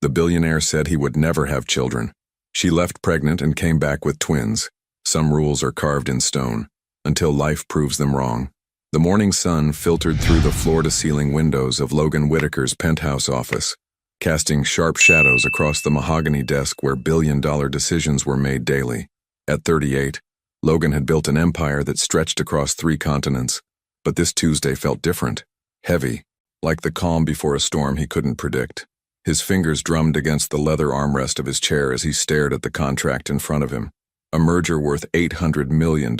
The billionaire said he would never have children. She left pregnant and came back with twins. Some rules are carved in stone, until life proves them wrong. The morning sun filtered through the floor-to-ceiling windows of Logan Whitaker's penthouse office, casting sharp shadows across the mahogany desk where billion-dollar decisions were made daily. At 38, Logan had built an empire that stretched across 3 continents, but this Tuesday felt different, heavy, like the calm before a storm he couldn't predict. His fingers drummed against the leather armrest of his chair as he stared at the contract in front of him. A merger worth $800 million.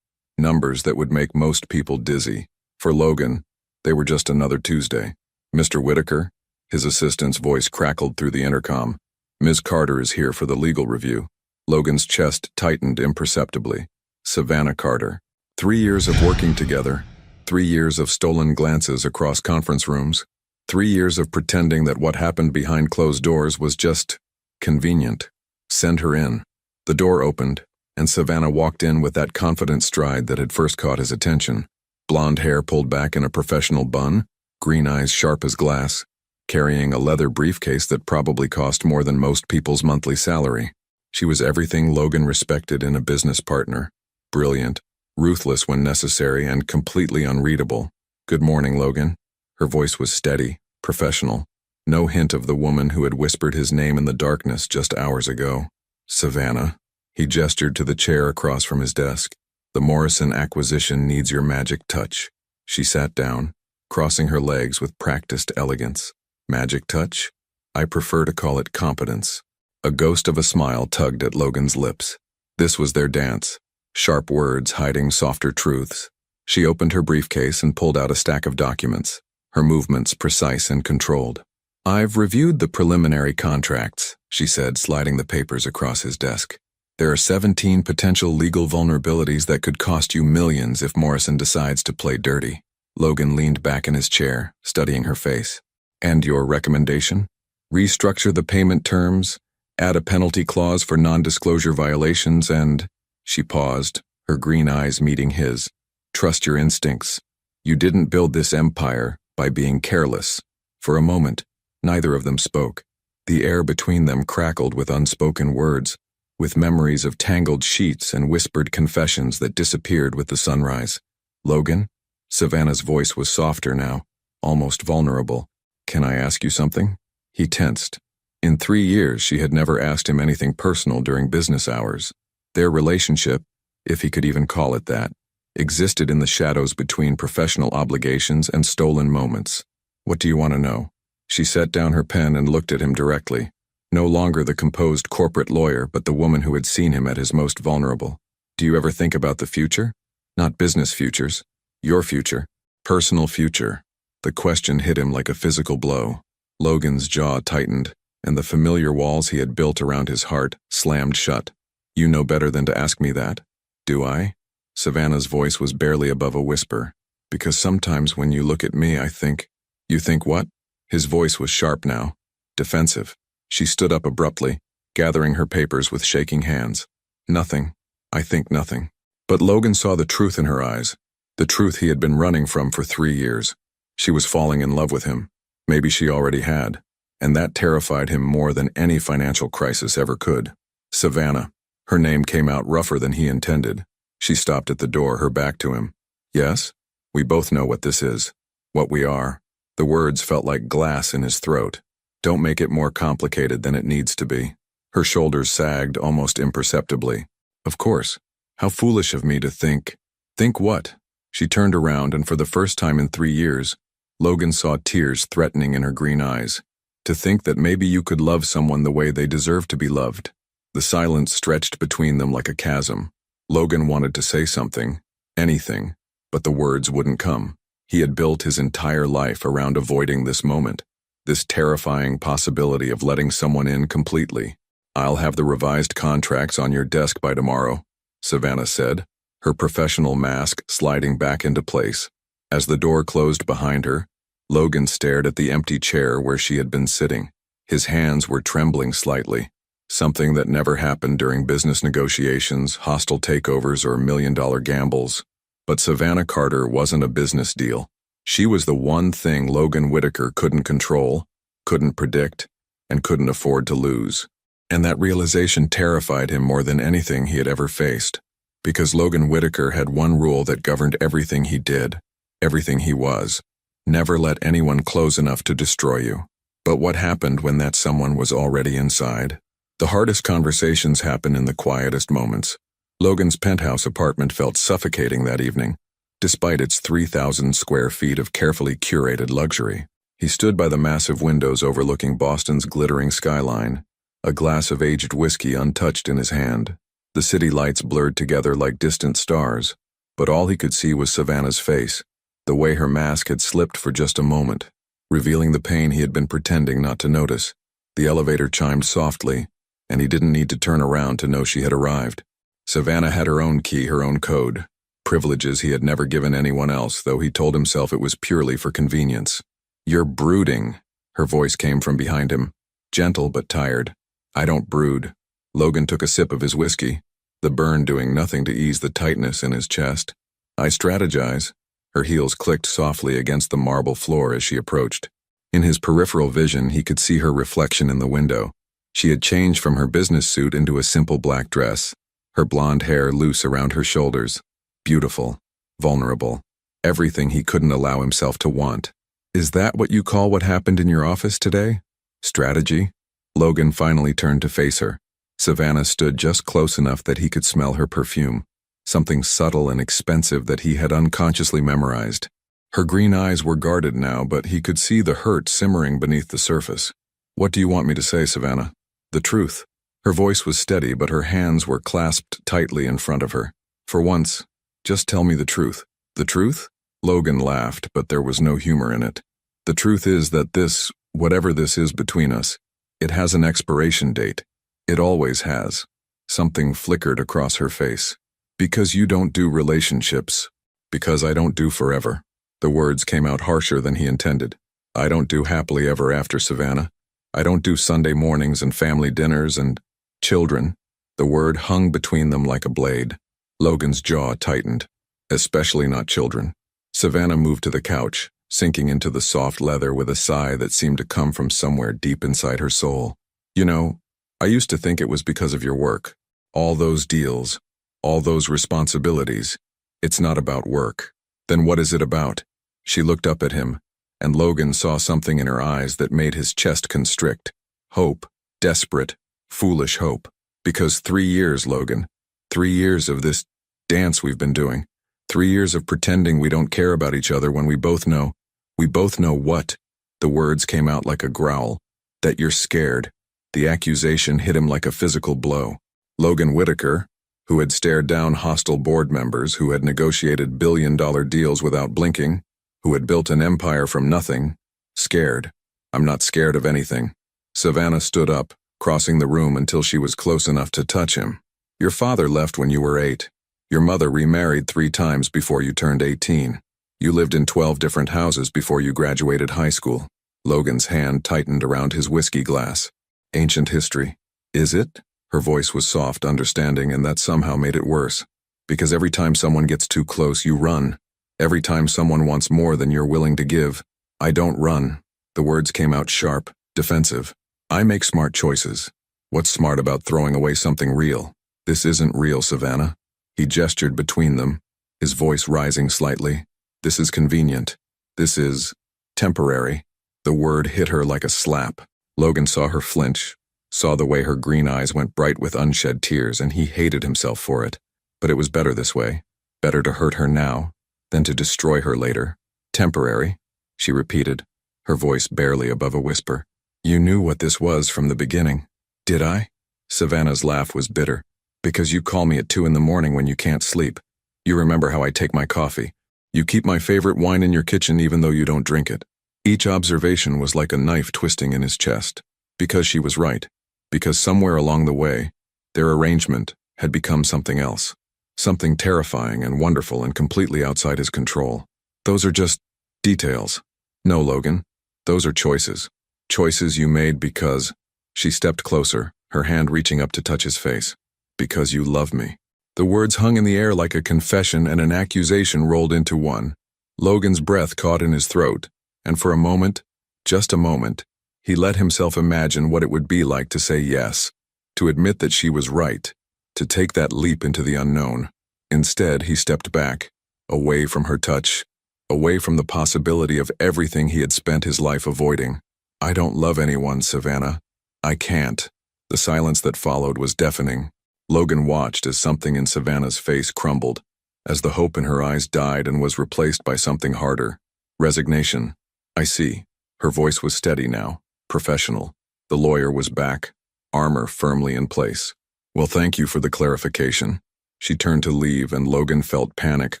Numbers that would make most people dizzy. For Logan, they were just another Tuesday. Mr. Whitaker, his assistant's voice crackled through the intercom. Ms. Carter is here for the legal review. Logan's chest tightened imperceptibly. Savannah Carter. 3 years of working together. 3 years of stolen glances across conference rooms. 3 years of pretending that what happened behind closed doors was just convenient. Send her in. The door opened, and Savannah walked in with that confident stride that had first caught his attention. Blonde hair pulled back in a professional bun, green eyes sharp as glass, carrying a leather briefcase that probably cost more than most people's monthly salary. She was everything Logan respected in a business partner. Brilliant, ruthless when necessary, and completely unreadable. "Good morning, Logan." Her voice was steady, professional. No hint of the woman who had whispered his name in the darkness just hours ago. "Savannah." He gestured to the chair across from his desk. "The Morrison acquisition needs your magic touch." She sat down, crossing her legs with practiced elegance. "Magic touch? I prefer to call it competence." A ghost of a smile tugged at Logan's lips. This was their dance. Sharp words hiding softer truths. She opened her briefcase and pulled out a stack of documents, her movements precise and controlled. "I've reviewed the preliminary contracts," she said, sliding the papers across his desk. "There are 17 potential legal vulnerabilities that could cost you millions if Morrison decides to play dirty." Logan leaned back in his chair, studying her face. "And your recommendation? Restructure the payment terms, add a penalty clause for non-disclosure violations, and..." She paused, her green eyes meeting his. "Trust your instincts. You didn't build this empire by being careless." For a moment, neither of them spoke. The air between them crackled with unspoken words, with memories of tangled sheets and whispered confessions that disappeared with the sunrise. "Logan?" Savannah's voice was softer now, almost vulnerable. "Can I ask you something?" He tensed. In 3 years, she had never asked him anything personal during business hours. Their relationship, if he could even call it that, existed in the shadows between professional obligations and stolen moments. "What do you want to know?" She set down her pen and looked at him directly. No longer the composed corporate lawyer, but the woman who had seen him at his most vulnerable. "Do you ever think about the future? Not business futures. Your future. Personal future." The question hit him like a physical blow. Logan's jaw tightened, and the familiar walls he had built around his heart slammed shut. "You know better than to ask me that." "Do I?" Savannah's voice was barely above a whisper. "Because sometimes when you look at me, I think..." "You think what?" His voice was sharp now, defensive. She stood up abruptly, gathering her papers with shaking hands. "Nothing. I think nothing." But Logan saw the truth in her eyes, the truth he had been running from for 3 years. She was falling in love with him. Maybe she already had, and that terrified him more than any financial crisis ever could. "Savannah." Her name came out rougher than he intended. She stopped at the door, her back to him. "Yes? We both know what this is. What we are." The words felt like glass in his throat. "Don't make it more complicated than it needs to be." Her shoulders sagged almost imperceptibly. "Of course. How foolish of me to think..." "Think what?" She turned around, and for the first time in 3 years, Logan saw tears threatening in her green eyes. "To think that maybe you could love someone the way they deserve to be loved." The silence stretched between them like a chasm. Logan wanted to say something, anything, but the words wouldn't come. He had built his entire life around avoiding this moment, this terrifying possibility of letting someone in completely. "I'll have the revised contracts on your desk by tomorrow," Savannah said, her professional mask sliding back into place. As the door closed behind her, Logan stared at the empty chair where she had been sitting. His hands were trembling slightly. Something that never happened during business negotiations, hostile takeovers, or million-dollar gambles. But Savannah Carter wasn't a business deal. She was the one thing Logan Whitaker couldn't control, couldn't predict, and couldn't afford to lose. And that realization terrified him more than anything he had ever faced, because Logan Whitaker had one rule that governed everything he did, everything he was: never let anyone close enough to destroy you. But what happened when that someone was already inside? The hardest conversations happen in the quietest moments. Logan's penthouse apartment felt suffocating that evening, despite its 3,000 square feet of carefully curated luxury. He stood by the massive windows overlooking Boston's glittering skyline, a glass of aged whiskey untouched in his hand. The city lights blurred together like distant stars, but all he could see was Savannah's face, the way her mask had slipped for just a moment, revealing the pain he had been pretending not to notice. The elevator chimed softly, and he didn't need to turn around to know she had arrived. Savannah had her own key, her own code, privileges he had never given anyone else, though he told himself it was purely for convenience. "You're brooding," her voice came from behind him, gentle but tired. "I don't brood." Logan took a sip of his whiskey, the burn doing nothing to ease the tightness in his chest. "I strategize." Her heels clicked softly against the marble floor as she approached. In his peripheral vision, he could see her reflection in the window. She had changed from her business suit into a simple black dress, her blonde hair loose around her shoulders. Beautiful, vulnerable, everything he couldn't allow himself to want. "Is that what you call what happened in your office today? Strategy?" Logan finally turned to face her. Savannah stood just close enough that he could smell her perfume, something subtle and expensive that he had unconsciously memorized. Her green eyes were guarded now, but he could see the hurt simmering beneath the surface. "What do you want me to say, Savannah?" "The truth." Her voice was steady, but her hands were clasped tightly in front of her. "For once, just tell me the truth." "The truth?" Logan laughed, but there was no humor in it. "The truth is that this, whatever this is between us, it has an expiration date. It always has." Something flickered across her face. "Because you don't do relationships. Because I don't do forever." The words came out harsher than he intended. "I don't do happily ever after, Savannah. I don't do Sunday mornings and family dinners and children." The word hung between them like a blade. Logan's jaw tightened. "Especially not children." Savannah moved to the couch, sinking into the soft leather with a sigh that seemed to come from somewhere deep inside her soul. "You know, I used to think it was because of your work. All those deals, all those responsibilities. It's not about work." "Then what is it about?" She looked up at him, and Logan saw something in her eyes that made his chest constrict. Hope. Desperate, foolish hope. "Because 3 years, Logan. 3 years of this dance we've been doing. 3 years of pretending we don't care about each other when we both know. We both know what?" The words came out like a growl. "That you're scared." The accusation hit him like a physical blow. Logan Whitaker, who had stared down hostile board members, who had negotiated billion-dollar deals without blinking, who had built an empire from nothing, scared. "I'm not scared of anything." Savannah stood up, crossing the room until she was close enough to touch him. "Your father left when you were 8. Your mother remarried 3 times before you turned 18. You lived in 12 different houses before you graduated high school." Logan's hand tightened around his whiskey glass. "Ancient history." "Is it?" Her voice was soft, understanding, and that somehow made it worse. "Because every time someone gets too close, you run. Every time someone wants more than you're willing to give." "I don't run." The words came out sharp, defensive. "I make smart choices." "What's smart about throwing away something real?" "This isn't real, Savannah." He gestured between them, his voice rising slightly. "This is convenient. This is temporary." The word hit her like a slap. Logan saw her flinch, saw the way her green eyes went bright with unshed tears, and he hated himself for it. But it was better this way. Better to hurt her now than to destroy her later. "Temporary," she repeated, her voice barely above a whisper. "You knew what this was from the beginning." "Did I?" Savannah's laugh was bitter. "Because you call me at 2 in the morning when you can't sleep. You remember how I take my coffee. You keep my favorite wine in your kitchen even though you don't drink it." Each observation was like a knife twisting in his chest. Because she was right. Because somewhere along the way, their arrangement had become something else. Something terrifying and wonderful and completely outside his control. "Those are just details." "No, Logan. Those are choices. Choices you made because..." She stepped closer, her hand reaching up to touch his face. "Because you love me." The words hung in the air like a confession and an accusation rolled into one. Logan's breath caught in his throat, and for a moment, just a moment, He let himself imagine what it would be like to say yes, to admit that she was right, to take that leap into the unknown. Instead, he stepped back, away from her touch, away from the possibility of everything he had spent his life avoiding. "I don't love anyone, Savannah. I can't." The silence that followed was deafening. Logan watched as something in Savannah's face crumbled, as the hope in her eyes died and was replaced by something harder. Resignation. "I see." Her voice was steady now, professional. The lawyer was back, armor firmly in place. "Well, thank you for the clarification." She turned to leave, and Logan felt panic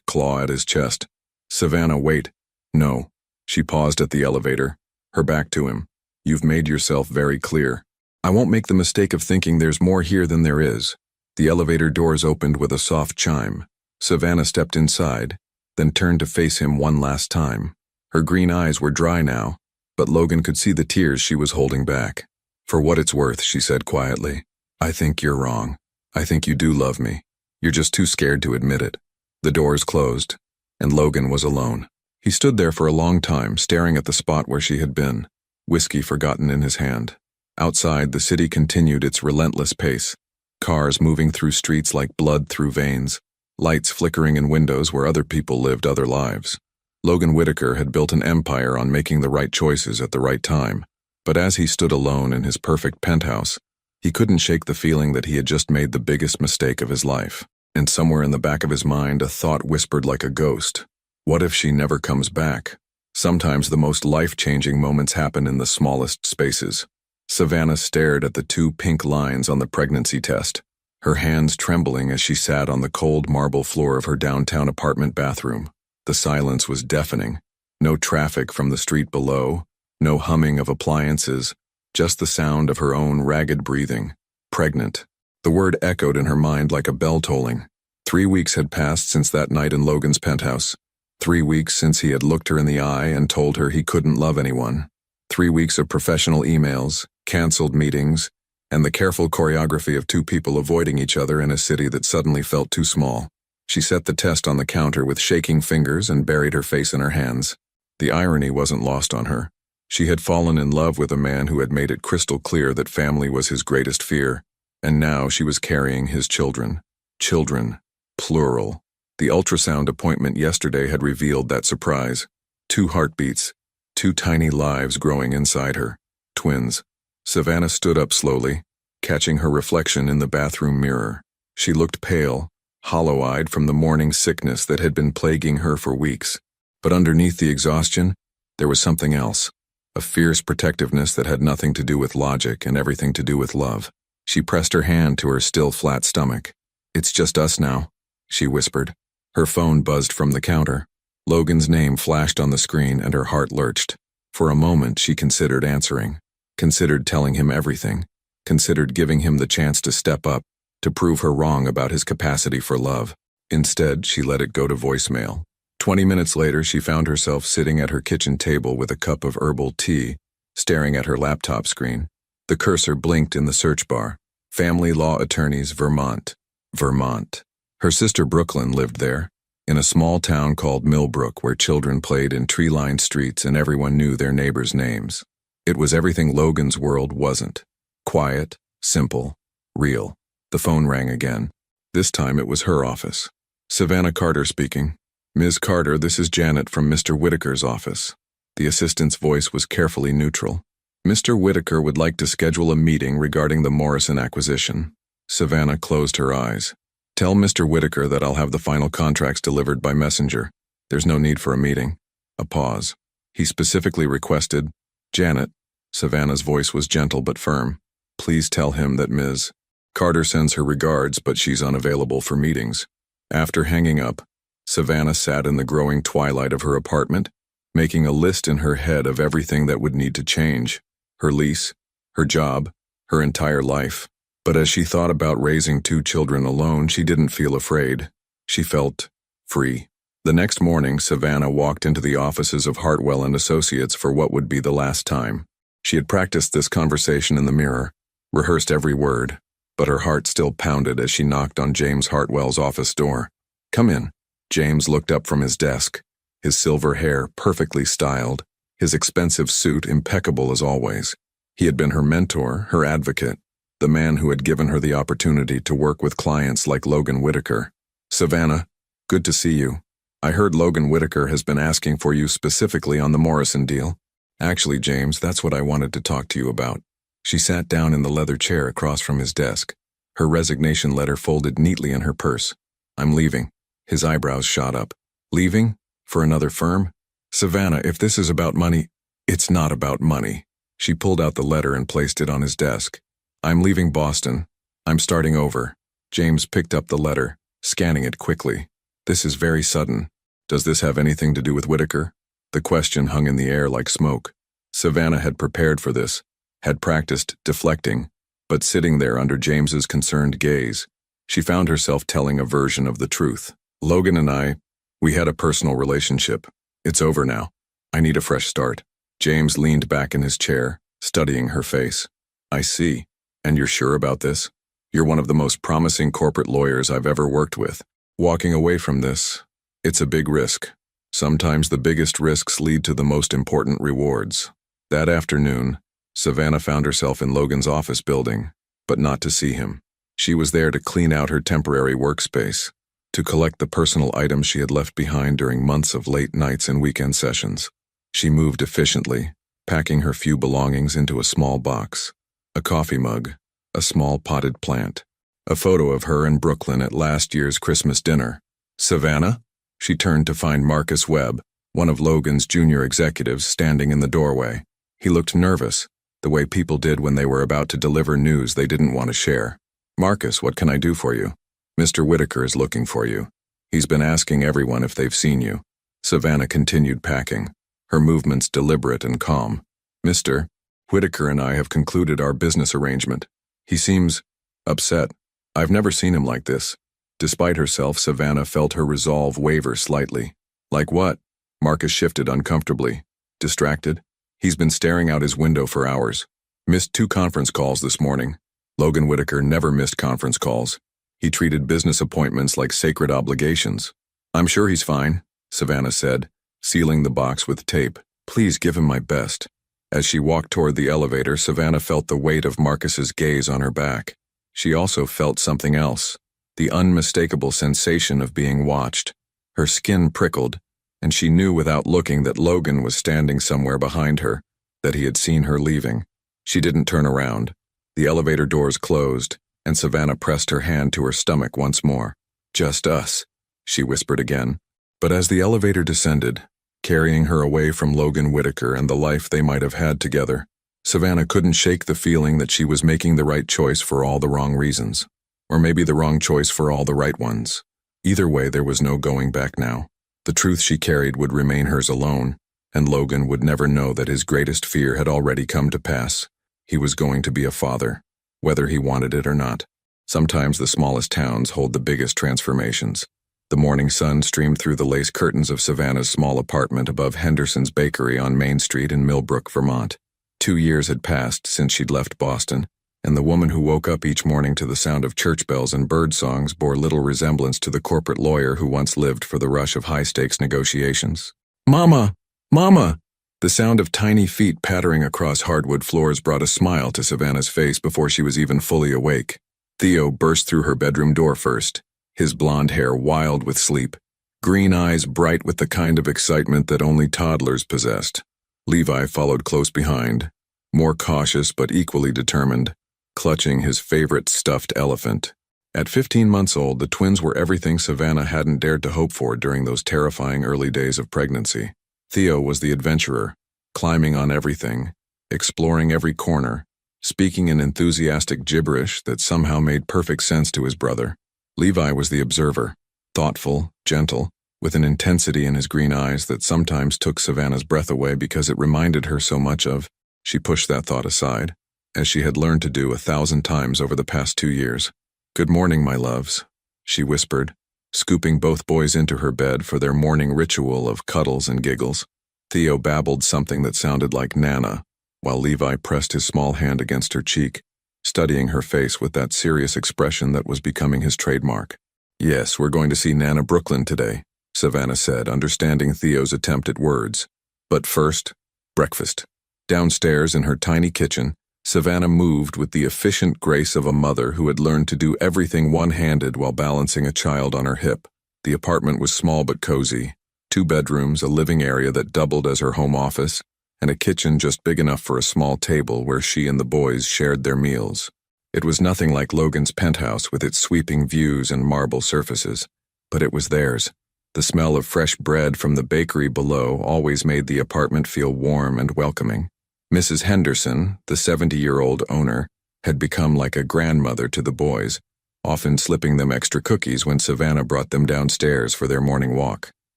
claw at his chest. "Savannah, wait." "No." She paused at the elevator, her back to him. "You've made yourself very clear. I won't make the mistake of thinking there's more here than there is." The elevator doors opened with a soft chime. Savannah stepped inside, then turned to face him one last time. Her green eyes were dry now, but Logan could see the tears she was holding back. "For what it's worth," she said quietly, "I think you're wrong. I think you do love me. You're just too scared to admit it." The doors closed, and Logan was alone. He stood there for a long time, staring at the spot where she had been, whiskey forgotten in his hand. Outside, the city continued its relentless pace, cars moving through streets like blood through veins, lights flickering in windows where other people lived other lives. Logan Whitaker had built an empire on making the right choices at the right time, but as he stood alone in his perfect penthouse, he couldn't shake the feeling that he had just made the biggest mistake of his life. And somewhere in the back of his mind, a thought whispered like a ghost. What if she never comes back? Sometimes the most life-changing moments happen in the smallest spaces. Savannah stared at the 2 pink lines on the pregnancy test, her hands trembling as she sat on the cold marble floor of her downtown apartment bathroom. The silence was deafening. No traffic from the street below, no humming of appliances, just the sound of her own ragged breathing. Pregnant. The word echoed in her mind like a bell tolling. 3 weeks had passed since that night in Logan's penthouse. 3 weeks since he had looked her in the eye and told her he couldn't love anyone. 3 weeks of professional emails, canceled meetings, and the careful choreography of 2 people avoiding each other in a city that suddenly felt too small. She set the test on the counter with shaking fingers and buried her face in her hands. The irony wasn't lost on her. She had fallen in love with a man who had made it crystal clear that family was his greatest fear, and now she was carrying his children. Children, plural. The ultrasound appointment yesterday had revealed that surprise. 2 heartbeats, 2 tiny lives growing inside her. Twins. Savannah stood up slowly, catching her reflection in the bathroom mirror. She looked pale, hollow-eyed from the morning sickness that had been plaguing her for weeks. But underneath the exhaustion, there was something else. A fierce protectiveness that had nothing to do with logic and everything to do with love. She pressed her hand to her still flat stomach. "It's just us now," she whispered. Her phone buzzed from the counter. Logan's name flashed on the screen and her heart lurched. For a moment she considered answering, considered telling him everything, considered giving him the chance to step up, to prove her wrong about his capacity for love. Instead, she let it go to voicemail. 20 minutes later, she found herself sitting at her kitchen table with a cup of herbal tea, staring at her laptop screen. The cursor blinked in the search bar. Family Law Attorneys, Vermont. Vermont. Her sister Brooklyn lived there, in a small town called Millbrook where children played in tree-lined streets and everyone knew their neighbors' names. It was everything Logan's world wasn't. Quiet, simple, real. The phone rang again. This time it was her office. "Savannah Carter speaking." "Ms. Carter, this is Janet from Mr. Whitaker's office." The assistant's voice was carefully neutral. "Mr. Whitaker would like to schedule a meeting regarding the Morrison acquisition." Savannah closed her eyes. "Tell Mr. Whitaker that I'll have the final contracts delivered by messenger. There's no need for a meeting." A pause. He specifically requested, "Janet," Savannah's voice was gentle but firm, "please tell him that Ms. Carter sends her regards, but she's unavailable for meetings." After hanging up, Savannah sat in the growing twilight of her apartment, making a list in her head of everything that would need to change. Her lease, her job, her entire life. But as she thought about raising 2 children alone, she didn't feel afraid. She felt free. The next morning, Savannah walked into the offices of Hartwell and Associates for what would be the last time. She had practiced this conversation in the mirror, rehearsed every word, but her heart still pounded as she knocked on James Hartwell's office door. "Come in." James looked up from his desk, his silver hair perfectly styled, his expensive suit impeccable as always. He had been her mentor, her advocate, the man who had given her the opportunity to work with clients like Logan Whitaker. "Savannah, good to see you. I heard Logan Whitaker has been asking for you specifically on the Morrison deal." "Actually, James, that's what I wanted to talk to you about." She sat down in the leather chair across from his desk, her resignation letter folded neatly in her purse. "I'm leaving." His eyebrows shot up. "Leaving? For another firm?" "Savannah, if this is about money—" "It's not about money." She pulled out the letter and placed it on his desk. "I'm leaving Boston. I'm starting over." James picked up the letter, scanning it quickly. "This is very sudden. Does this have anything to do with Whitaker?" The question hung in the air like smoke. Savannah had prepared for this, had practiced deflecting, but sitting there under James's concerned gaze, she found herself telling a version of the truth. "Logan and we had a personal relationship. It's over now. I need a fresh start." James leaned back in his chair, studying her face. "I see. And you're sure about this? You're one of the most promising corporate lawyers I've ever worked with. Walking away from this, it's a big risk. Sometimes the biggest risks lead to the most important rewards." That afternoon, Savannah found herself in Logan's office building, but not to see him. She was there to clean out her temporary workspace, to collect the personal items she had left behind during months of late nights and weekend sessions. She moved efficiently, packing her few belongings into a small box. A coffee mug, a small potted plant, a photo of her in Brooklyn at last year's Christmas dinner. "Savannah?" She turned to find Marcus Webb, one of Logan's junior executives, standing in the doorway. He looked nervous, the way people did when they were about to deliver news they didn't want to share. "Marcus, what can I do for you?" "Mr. Whitaker is looking for you. He's been asking everyone if they've seen you." Savannah continued packing, her movements deliberate and calm. "Mr. Whitaker and I have concluded our business arrangement. He seems upset. I've never seen him like this." Despite herself, Savannah felt her resolve waver slightly. "Like what?" Marcus shifted uncomfortably. "Distracted? He's been staring out his window for hours. Missed 2 conference calls this morning." Logan Whitaker never missed conference calls. He treated business appointments like sacred obligations. "I'm sure he's fine," Savannah said, sealing the box with tape. "Please give him my best." As she walked toward the elevator, Savannah felt the weight of Marcus's gaze on her back. She also felt something else, the unmistakable sensation of being watched. Her skin prickled, and she knew without looking that Logan was standing somewhere behind her, that he had seen her leaving. She didn't turn around. The elevator doors closed, and Savannah pressed her hand to her stomach once more. "Just us," she whispered again. But as the elevator descended, carrying her away from Logan Whitaker and the life they might have had together, Savannah couldn't shake the feeling that she was making the right choice for all the wrong reasons. Or maybe the wrong choice for all the right ones. Either way, there was no going back now. The truth she carried would remain hers alone, and Logan would never know that his greatest fear had already come to pass. He was going to be a father, whether he wanted it or not. Sometimes the smallest towns hold the biggest transformations. The morning sun streamed through the lace curtains of Savannah's small apartment above Henderson's Bakery on Main Street in Millbrook, Vermont. 2 years had passed since she'd left Boston, and the woman who woke up each morning to the sound of church bells and bird songs bore little resemblance to the corporate lawyer who once lived for the rush of high-stakes negotiations. "Mama! Mama!" The sound of tiny feet pattering across hardwood floors brought a smile to Savannah's face before she was even fully awake. Theo burst through her bedroom door first, his blonde hair wild with sleep, green eyes bright with the kind of excitement that only toddlers possessed. Levi followed close behind, more cautious but equally determined, clutching his favorite stuffed elephant. At 15 months old, the twins were everything Savannah hadn't dared to hope for during those terrifying early days of pregnancy. Theo was the adventurer, climbing on everything, exploring every corner, speaking in enthusiastic gibberish that somehow made perfect sense to his brother. Levi was the observer, thoughtful, gentle, with an intensity in his green eyes that sometimes took Savannah's breath away because it reminded her so much of. She pushed that thought aside, as she had learned to do 1,000 times over the past 2 years. "Good morning, my loves," she whispered, scooping both boys into her bed for their morning ritual of cuddles and giggles. Theo babbled something that sounded like Nana, while Levi pressed his small hand against her cheek, studying her face with that serious expression that was becoming his trademark. "Yes, we're going to see Nana Brooklyn today," Savannah said, understanding Theo's attempt at words. "But first, breakfast." Downstairs in her tiny kitchen, Savannah moved with the efficient grace of a mother who had learned to do everything one-handed while balancing a child on her hip. The apartment was small but cozy. 2 bedrooms, a living area that doubled as her home office, and a kitchen just big enough for a small table where she and the boys shared their meals. It was nothing like Logan's penthouse with its sweeping views and marble surfaces, but it was theirs. The smell of fresh bread from the bakery below always made the apartment feel warm and welcoming. Mrs. Henderson, the 70-year-old owner, had become like a grandmother to the boys, often slipping them extra cookies when Savannah brought them downstairs for their morning walk.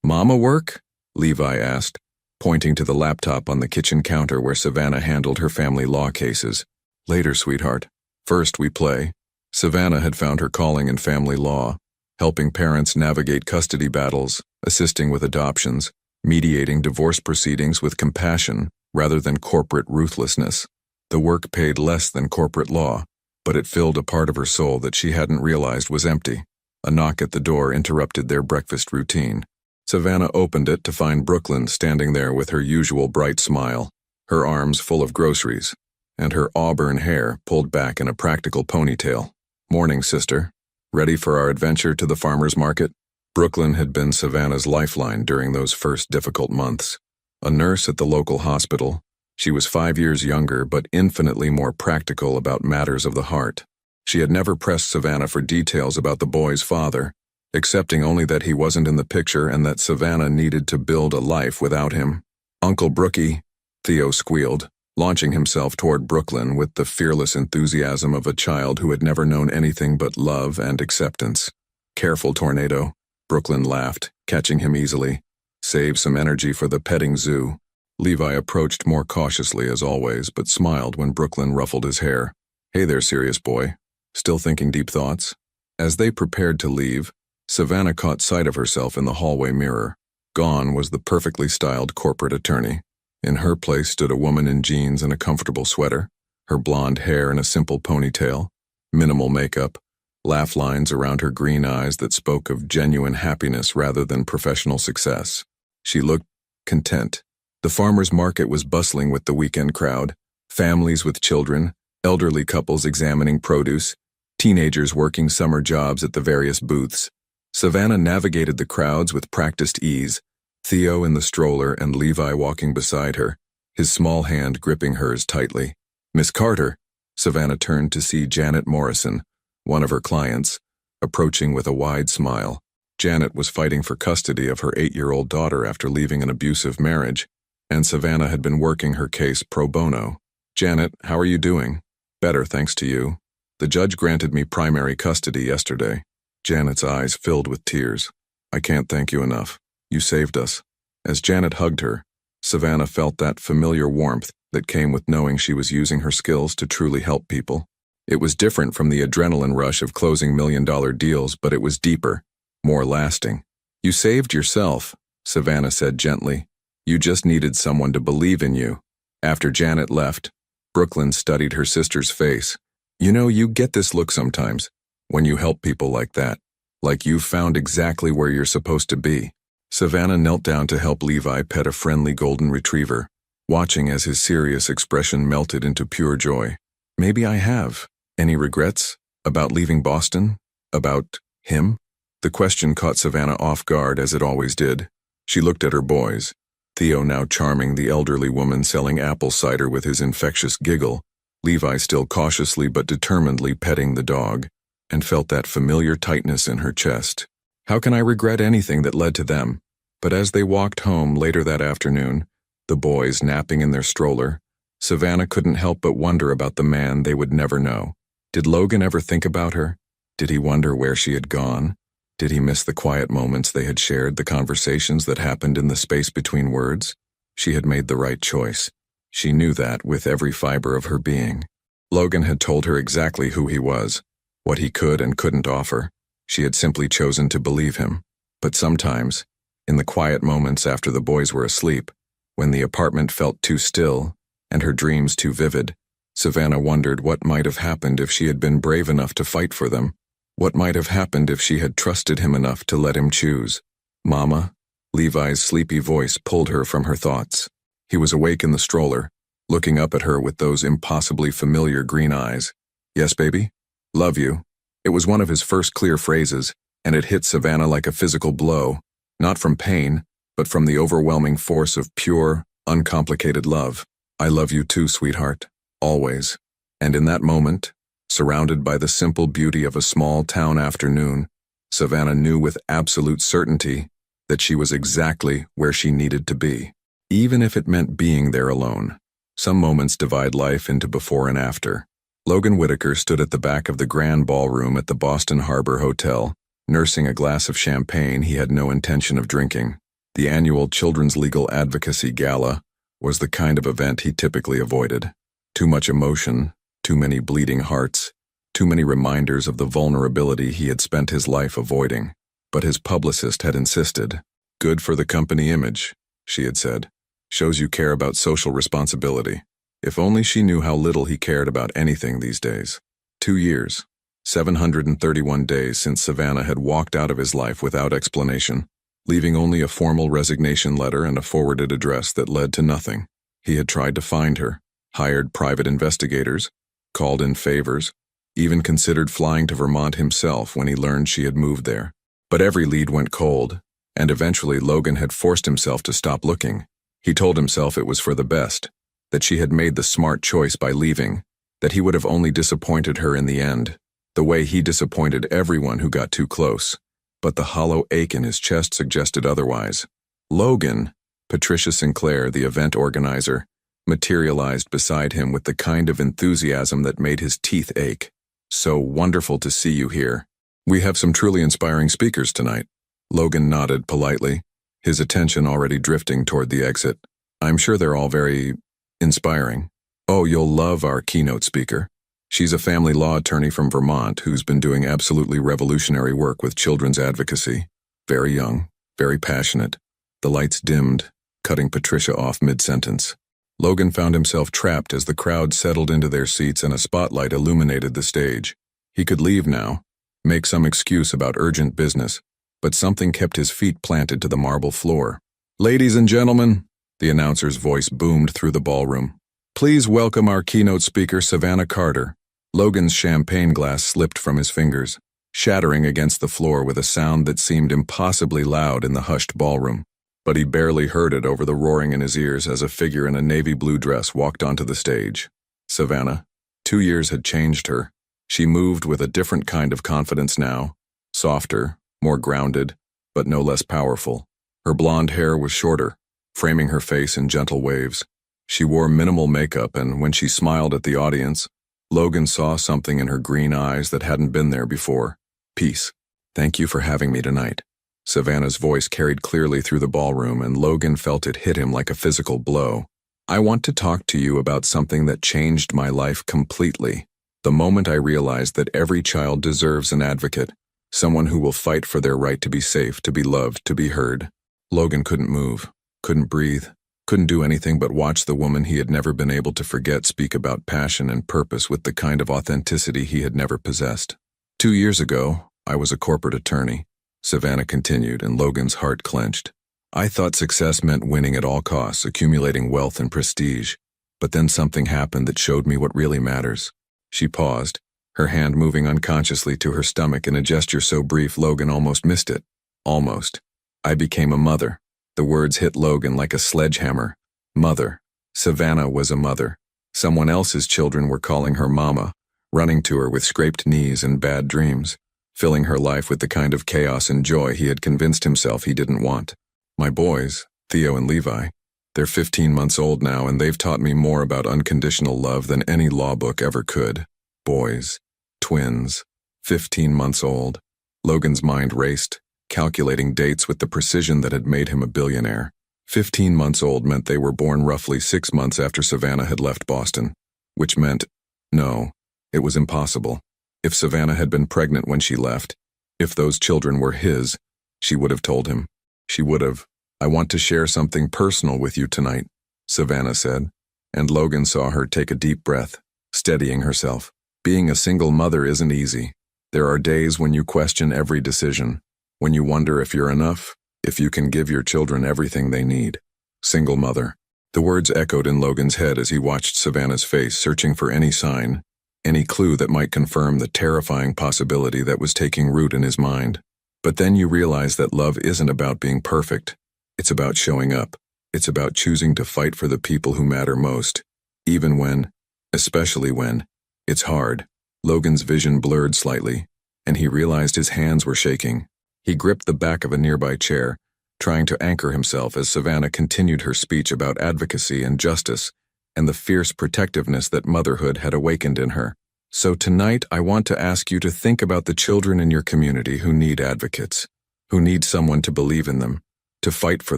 "Mama work?" Levi asked, pointing to the laptop on the kitchen counter where Savannah handled her family law cases. "Later, sweetheart. First, we play." Savannah had found her calling in family law, helping parents navigate custody battles, assisting with adoptions, mediating divorce proceedings with compassion rather than corporate ruthlessness. The work paid less than corporate law, but it filled a part of her soul that she hadn't realized was empty. A knock at the door interrupted their breakfast routine. Savannah opened it to find Brooklyn standing there with her usual bright smile, her arms full of groceries, and her auburn hair pulled back in a practical ponytail. "Morning, sister. Ready for our adventure to the farmer's market?" Brooklyn had been Savannah's lifeline during those first difficult months. A nurse at the local hospital, she was 5 years younger but infinitely more practical about matters of the heart. She had never pressed Savannah for details about the boy's father, accepting only that he wasn't in the picture and that Savannah needed to build a life without him. "Uncle Brookie," Theo squealed, launching himself toward Brooklyn with the fearless enthusiasm of a child who had never known anything but love and acceptance. "Careful, Tornado," Brooklyn laughed, catching him easily. "Save some energy for the petting zoo." Levi approached more cautiously as always, but smiled when Brooklyn ruffled his hair. "Hey there, serious boy. Still thinking deep thoughts?" As they prepared to leave, Savannah caught sight of herself in the hallway mirror. Gone was the perfectly styled corporate attorney. In her place stood a woman in jeans and a comfortable sweater, her blonde hair in a simple ponytail, minimal makeup, laugh lines around her green eyes that spoke of genuine happiness rather than professional success. She looked content. The farmer's market was bustling with the weekend crowd, families with children, elderly couples examining produce, teenagers working summer jobs at the various booths. Savannah navigated the crowds with practiced ease, Theo in the stroller and Levi walking beside her, his small hand gripping hers tightly. "Miss Carter," Savannah turned to see Janet Morrison, one of her clients, approaching with a wide smile. Janet was fighting for custody of her 8-year-old daughter after leaving an abusive marriage, and Savannah had been working her case pro bono. "Janet, how are you doing?" "Better, thanks to you. The judge granted me primary custody yesterday." Janet's eyes filled with tears. "I can't thank you enough. You saved us." As Janet hugged her, Savannah felt that familiar warmth that came with knowing she was using her skills to truly help people. It was different from the adrenaline rush of closing million-dollar deals, but it was deeper, more lasting. "You saved yourself," Savannah said gently. "You just needed someone to believe in you." After Janet left, Brooklyn studied her sister's face. "You know, you get this look sometimes, when you help people like that, like you've found exactly where you're supposed to be." Savannah knelt down to help Levi pet a friendly golden retriever, watching as his serious expression melted into pure joy. "Maybe I have. Any regrets? About leaving Boston? About him?" The question caught Savannah off guard, as it always did. She looked at her boys, Theo now charming the elderly woman selling apple cider with his infectious giggle, Levi still cautiously but determinedly petting the dog, and felt that familiar tightness in her chest. How can I regret anything that led to them? But as they walked home later that afternoon, the boys napping in their stroller, Savannah couldn't help but wonder about the man they would never know. Did Logan ever think about her? Did he wonder where she had gone? Did he miss the quiet moments they had shared, the conversations that happened in the space between words? She had made the right choice. She knew that with every fiber of her being. Logan had told her exactly who he was, what he could and couldn't offer. She had simply chosen to believe him. But sometimes, in the quiet moments after the boys were asleep, when the apartment felt too still and her dreams too vivid, Savannah wondered what might have happened if she had been brave enough to fight for them. What might have happened if she had trusted him enough to let him choose? "Mama?" Levi's sleepy voice pulled her from her thoughts. He was awake in the stroller, looking up at her with those impossibly familiar green eyes. "Yes, baby? Love you." It was one of his first clear phrases, and it hit Savannah like a physical blow, not from pain, but from the overwhelming force of pure, uncomplicated love. "I love you too, sweetheart. Always." And in that moment, surrounded by the simple beauty of a small town afternoon, Savannah knew with absolute certainty that she was exactly where she needed to be, even if it meant being there alone. Some moments divide life into before and after. Logan Whitaker stood at the back of the grand ballroom at the Boston Harbor Hotel, nursing a glass of champagne he had no intention of drinking. The annual Children's Legal Advocacy Gala was the kind of event he typically avoided. Too much emotion, too many bleeding hearts, too many reminders of the vulnerability he had spent his life avoiding. But his publicist had insisted. "Good for the company image," she had said. "Shows you care about social responsibility." If only she knew how little he cared about anything these days. 2 years, 731 days since Savannah had walked out of his life without explanation, leaving only a formal resignation letter and a forwarded address that led to nothing. He had tried to find her, hired private investigators, called in favors, even considered flying to Vermont himself when he learned she had moved there. But every lead went cold, and eventually Logan had forced himself to stop looking. He told himself it was for the best, that she had made the smart choice by leaving, that he would have only disappointed her in the end, the way he disappointed everyone who got too close. But the hollow ache in his chest suggested otherwise. Logan, Patricia Sinclair, the event organizer, materialized beside him with the kind of enthusiasm that made his teeth ache. "So wonderful to see you here. We have some truly inspiring speakers tonight." Logan nodded politely, his attention already drifting toward the exit. "I'm sure they're all very inspiring. Oh, you'll love our keynote speaker. She's a family law attorney from Vermont who's been doing absolutely revolutionary work with children's advocacy. Very young, very passionate." The lights dimmed, cutting Patricia off mid-sentence. Logan found himself trapped as the crowd settled into their seats and a spotlight illuminated the stage. He could leave now, make some excuse about urgent business, but something kept his feet planted to the marble floor. "Ladies and gentlemen," the announcer's voice boomed through the ballroom, "please welcome our keynote speaker, Savannah Carter." Logan's champagne glass slipped from his fingers, shattering against the floor with a sound that seemed impossibly loud in the hushed ballroom. But he barely heard it over the roaring in his ears as a figure in a navy blue dress walked onto the stage. Savannah. 2 years had changed her. She moved with a different kind of confidence now, softer, more grounded, but no less powerful. Her blonde hair was shorter, framing her face in gentle waves. She wore minimal makeup, and when she smiled at the audience, Logan saw something in her green eyes that hadn't been there before. Peace. "Thank you for having me tonight." Savannah's voice carried clearly through the ballroom, and Logan felt it hit him like a physical blow. "I want to talk to you about something that changed my life completely. The moment I realized that every child deserves an advocate, someone who will fight for their right to be safe, to be loved, to be heard." Logan couldn't move, couldn't breathe, couldn't do anything but watch the woman he had never been able to forget speak about passion and purpose with the kind of authenticity he had never possessed. 2 years ago, I was a corporate attorney," Savannah continued, and Logan's heart clenched. "I thought success meant winning at all costs, accumulating wealth and prestige. But then something happened that showed me what really matters." She paused, her hand moving unconsciously to her stomach in a gesture so brief Logan almost missed it. Almost. "I became a mother." The words hit Logan like a sledgehammer. Mother. Savannah was a mother. Someone else's children were calling her mama, running to her with scraped knees and bad dreams, filling her life with the kind of chaos and joy he had convinced himself he didn't want. "My boys, Theo and Levi, they're 15 months old now, and they've taught me more about unconditional love than any law book ever could." Boys. Twins. 15 months old. Logan's mind raced, calculating dates with the precision that had made him a billionaire. 15 months old meant they were born roughly 6 months after Savannah had left Boston, which meant, no, it was impossible. If Savannah had been pregnant when she left, if those children were his, she would have told him. She would have. "I want to share something personal with you tonight," Savannah said, and Logan saw her take a deep breath, steadying herself. Being a single mother isn't easy. There are days when you question every decision, when you wonder if you're enough, if you can give your children everything they need. Single mother. The words echoed in Logan's head as he watched Savannah's face, searching for any sign, any clue that might confirm the terrifying possibility that was taking root in his mind. But then you realize that love isn't about being perfect. It's about showing up. It's about choosing to fight for the people who matter most, even when, especially when, it's hard. Logan's vision blurred slightly, and he realized his hands were shaking. He gripped the back of a nearby chair, trying to anchor himself as Savannah continued her speech about advocacy and justice and the fierce protectiveness that motherhood had awakened in her. So tonight, I want to ask you to think about the children in your community who need advocates, who need someone to believe in them, to fight for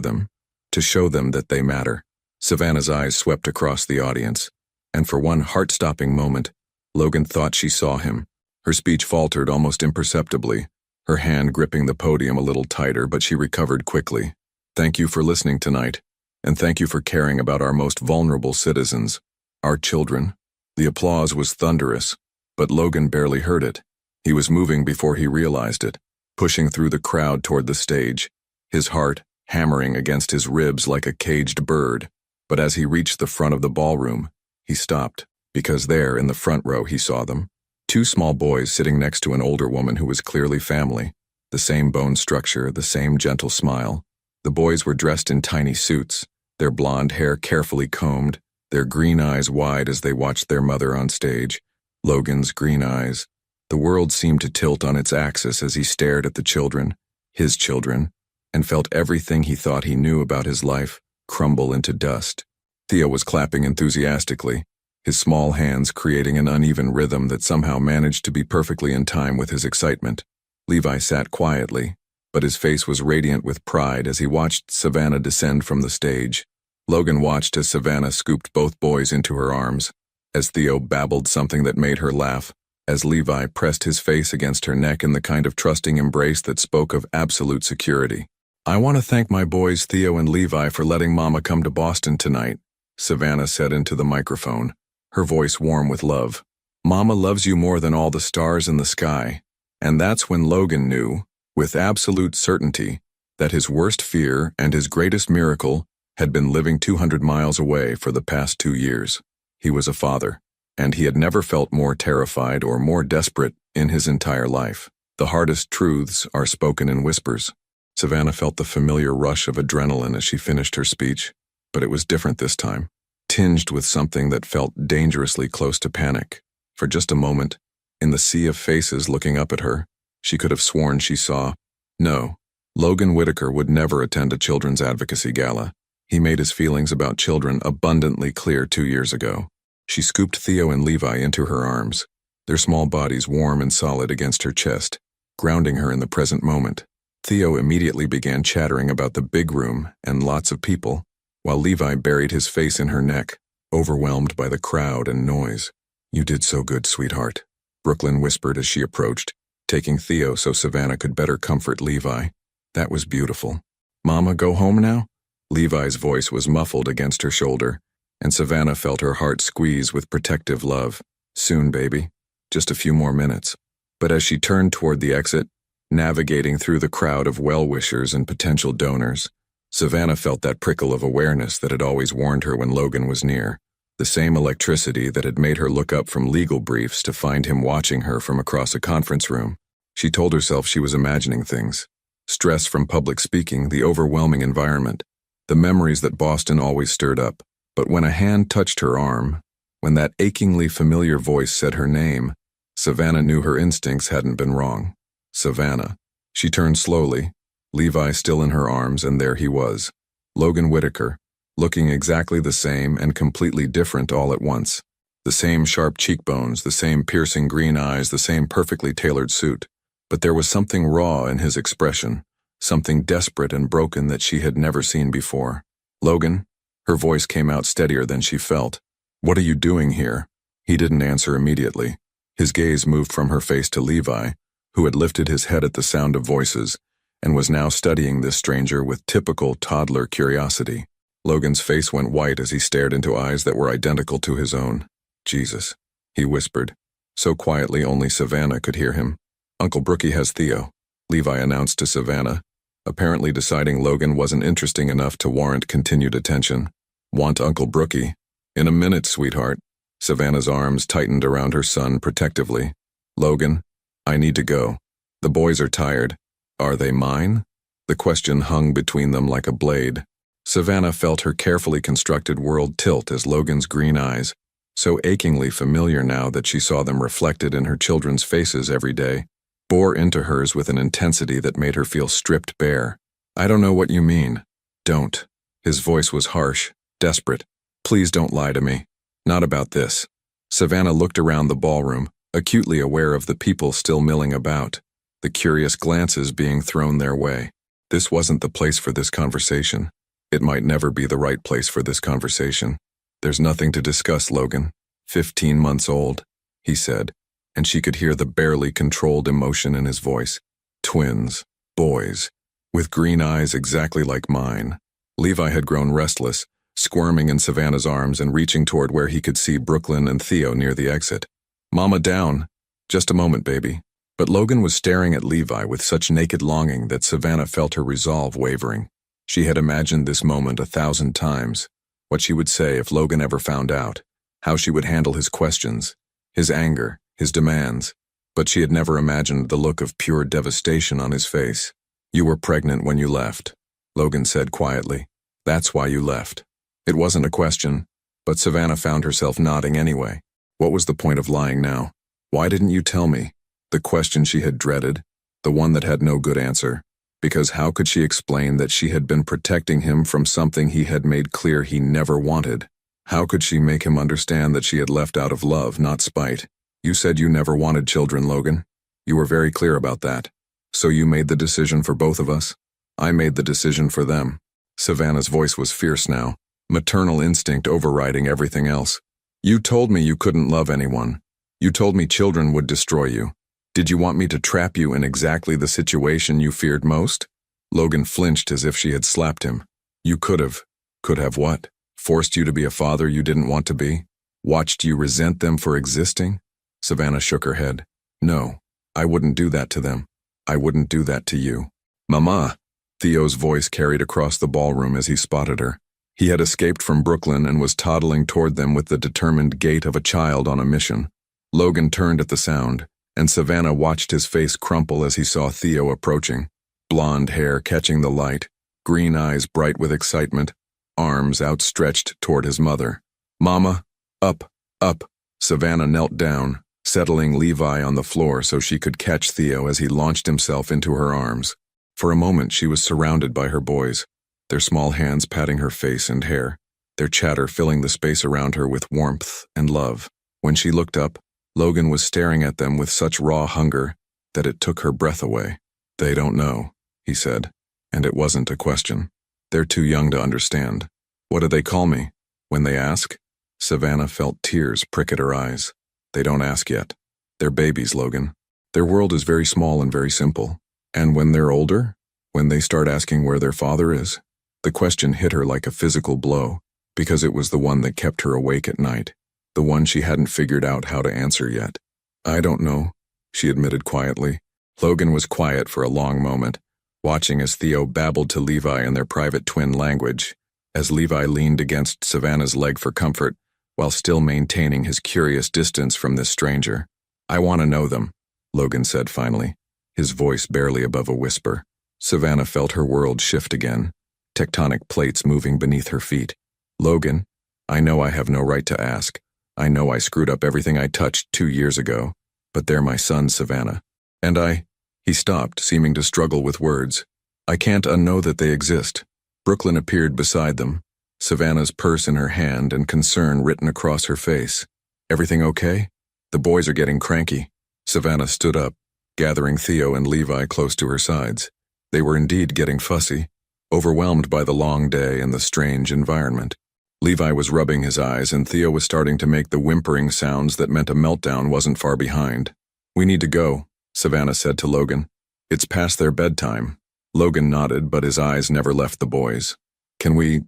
them, to show them that they matter. Savannah's eyes swept across the audience, and for one heart-stopping moment, Logan thought she saw him. Her speech faltered almost imperceptibly, her hand gripping the podium a little tighter, but she recovered quickly. Thank you for listening tonight, and thank you for caring about our most vulnerable citizens, our children. The applause was thunderous, but Logan barely heard it. He was moving before he realized it, pushing through the crowd toward the stage, his heart hammering against his ribs like a caged bird. But as he reached the front of the ballroom, he stopped, because there in the front row he saw them. Two small boys sitting next to an older woman who was clearly family, the same bone structure, the same gentle smile. The boys were dressed in tiny suits, their blonde hair carefully combed, their green eyes wide as they watched their mother on stage. Logan's green eyes. The world seemed to tilt on its axis as he stared at the children, his children, and felt everything he thought he knew about his life crumble into dust. Theo was clapping enthusiastically, his small hands creating an uneven rhythm that somehow managed to be perfectly in time with his excitement. Levi sat quietly, but his face was radiant with pride as he watched Savannah descend from the stage. Logan watched as Savannah scooped both boys into her arms, as Theo babbled something that made her laugh, as Levi pressed his face against her neck in the kind of trusting embrace that spoke of absolute security. I want to thank my boys Theo and Levi for letting Mama come to Boston tonight, Savannah said into the microphone, her voice warm with love. Mama loves you more than all the stars in the sky. And that's when Logan knew, with absolute certainty, that his worst fear and his greatest miracle had been living 200 miles away for the past 2 years. He was a father, and he had never felt more terrified or more desperate in his entire life. The hardest truths are spoken in whispers. Savannah felt the familiar rush of adrenaline as she finished her speech, but it was different this time, tinged with something that felt dangerously close to panic. For just a moment, in the sea of faces looking up at her, she could have sworn she saw, no, Logan Whitaker would never attend a children's advocacy gala. He made his feelings about children abundantly clear 2 years ago. She scooped Theo and Levi into her arms, their small bodies warm and solid against her chest, grounding her in the present moment. Theo immediately began chattering about the big room and lots of people, while Levi buried his face in her neck, overwhelmed by the crowd and noise. You did so good, sweetheart, Brooklyn whispered as she approached, taking Theo so Savannah could better comfort Levi. That was beautiful. Mama, go home now? Levi's voice was muffled against her shoulder, and Savannah felt her heart squeeze with protective love. Soon, baby. Just a few more minutes. But as she turned toward the exit, navigating through the crowd of well-wishers and potential donors, Savannah felt that prickle of awareness that had always warned her when Logan was near, the same electricity that had made her look up from legal briefs to find him watching her from across a conference room. She told herself she was imagining things. Stress from public speaking, the overwhelming environment, the memories that Boston always stirred up. But when a hand touched her arm, when that achingly familiar voice said her name, Savannah knew her instincts hadn't been wrong. Savannah. She turned slowly, Levi still in her arms, and there he was, Logan Whitaker, looking exactly the same and completely different all at once. The same sharp cheekbones, the same piercing green eyes, the same perfectly tailored suit. But there was something raw in his expression, something desperate and broken that she had never seen before. Logan? Her voice came out steadier than she felt. What are you doing here? He didn't answer immediately. His gaze moved from her face to Levi, who had lifted his head at the sound of voices, and was now studying this stranger with typical toddler curiosity. Logan's face went white as he stared into eyes that were identical to his own. Jesus, he whispered, so quietly only Savannah could hear him. Uncle Brookie has Theo, Levi announced to Savannah, apparently deciding Logan wasn't interesting enough to warrant continued attention. Want Uncle Brookie? In a minute, sweetheart. Savannah's arms tightened around her son protectively. Logan, I need to go. The boys are tired. Are they mine? The question hung between them like a blade. Savannah felt her carefully constructed world tilt as Logan's green eyes, so achingly familiar now that she saw them reflected in her children's faces every day, bore into hers with an intensity that made her feel stripped bare. I don't know what you mean. Don't. His voice was harsh, desperate. Please don't lie to me. Not about this. Savannah looked around the ballroom, acutely aware of the people still milling about, the curious glances being thrown their way. This wasn't the place for this conversation. It might never be the right place for this conversation. There's nothing to discuss, Logan. 15 months old, he said, and she could hear the barely controlled emotion in his voice. Twins, boys, with green eyes exactly like mine. Levi had grown restless, squirming in Savannah's arms and reaching toward where he could see Brooklyn and Theo near the exit. Mama down. Just a moment, baby. But Logan was staring at Levi with such naked longing that Savannah felt her resolve wavering. She had imagined this moment 1,000 times, what she would say if Logan ever found out, how she would handle his questions, his anger, his demands, but she had never imagined the look of pure devastation on his face. You were pregnant when you left, Logan said quietly. That's why you left. It wasn't a question, but Savannah found herself nodding anyway. What was the point of lying now? Why didn't you tell me? The question she had dreaded, the one that had no good answer. Because how could she explain that she had been protecting him from something he had made clear he never wanted? How could she make him understand that she had left out of love, not spite? You said you never wanted children, Logan. You were very clear about that. So you made the decision for both of us? I made the decision for them. Savannah's voice was fierce now, maternal instinct overriding everything else. You told me you couldn't love anyone. You told me children would destroy you. Did you want me to trap you in exactly the situation you feared most? Logan flinched as if she had slapped him. You could have. Could have what? Forced you to be a father you didn't want to be? Watched you resent them for existing? Savannah shook her head. No, I wouldn't do that to them. I wouldn't do that to you. Mama! Theo's voice carried across the ballroom as he spotted her. He had escaped from Brooklyn and was toddling toward them with the determined gait of a child on a mission. Logan turned at the sound, and Savannah watched his face crumple as he saw Theo approaching. Blonde hair catching the light, green eyes bright with excitement, arms outstretched toward his mother. Mama, up, up. Savannah knelt down, settling Levi on the floor so she could catch Theo as he launched himself into her arms. For a moment she was surrounded by her boys, their small hands patting her face and hair, their chatter filling the space around her with warmth and love. When she looked up, Logan was staring at them with such raw hunger that it took her breath away. They don't know, he said, and it wasn't a question. They're too young to understand. What do they call me? When they ask? Savannah felt tears prick at her eyes. They don't ask yet. They're babies, Logan. Their world is very small and very simple. And when they're older, when they start asking where their father is, the question hit her like a physical blow, because it was the one that kept her awake at night. The one she hadn't figured out how to answer yet. I don't know, she admitted quietly. Logan was quiet for a long moment, watching as Theo babbled to Levi in their private twin language, as Levi leaned against Savannah's leg for comfort, while still maintaining his curious distance from this stranger. I want to know them, Logan said finally, his voice barely above a whisper. Savannah felt her world shift again, tectonic plates moving beneath her feet. Logan, I know I have no right to ask. I know I screwed up everything I touched 2 years ago, but they're my sons, Savannah. And he stopped, seeming to struggle with words. I can't unknow that they exist. Brooklyn appeared beside them, Savannah's purse in her hand and concern written across her face. Everything okay? The boys are getting cranky. Savannah stood up, gathering Theo and Levi close to her sides. They were indeed getting fussy, overwhelmed by the long day and the strange environment. Levi was rubbing his eyes and Theo was starting to make the whimpering sounds that meant a meltdown wasn't far behind. We need to go, Savannah said to Logan. It's past their bedtime. Logan nodded, but his eyes never left the boys. Can we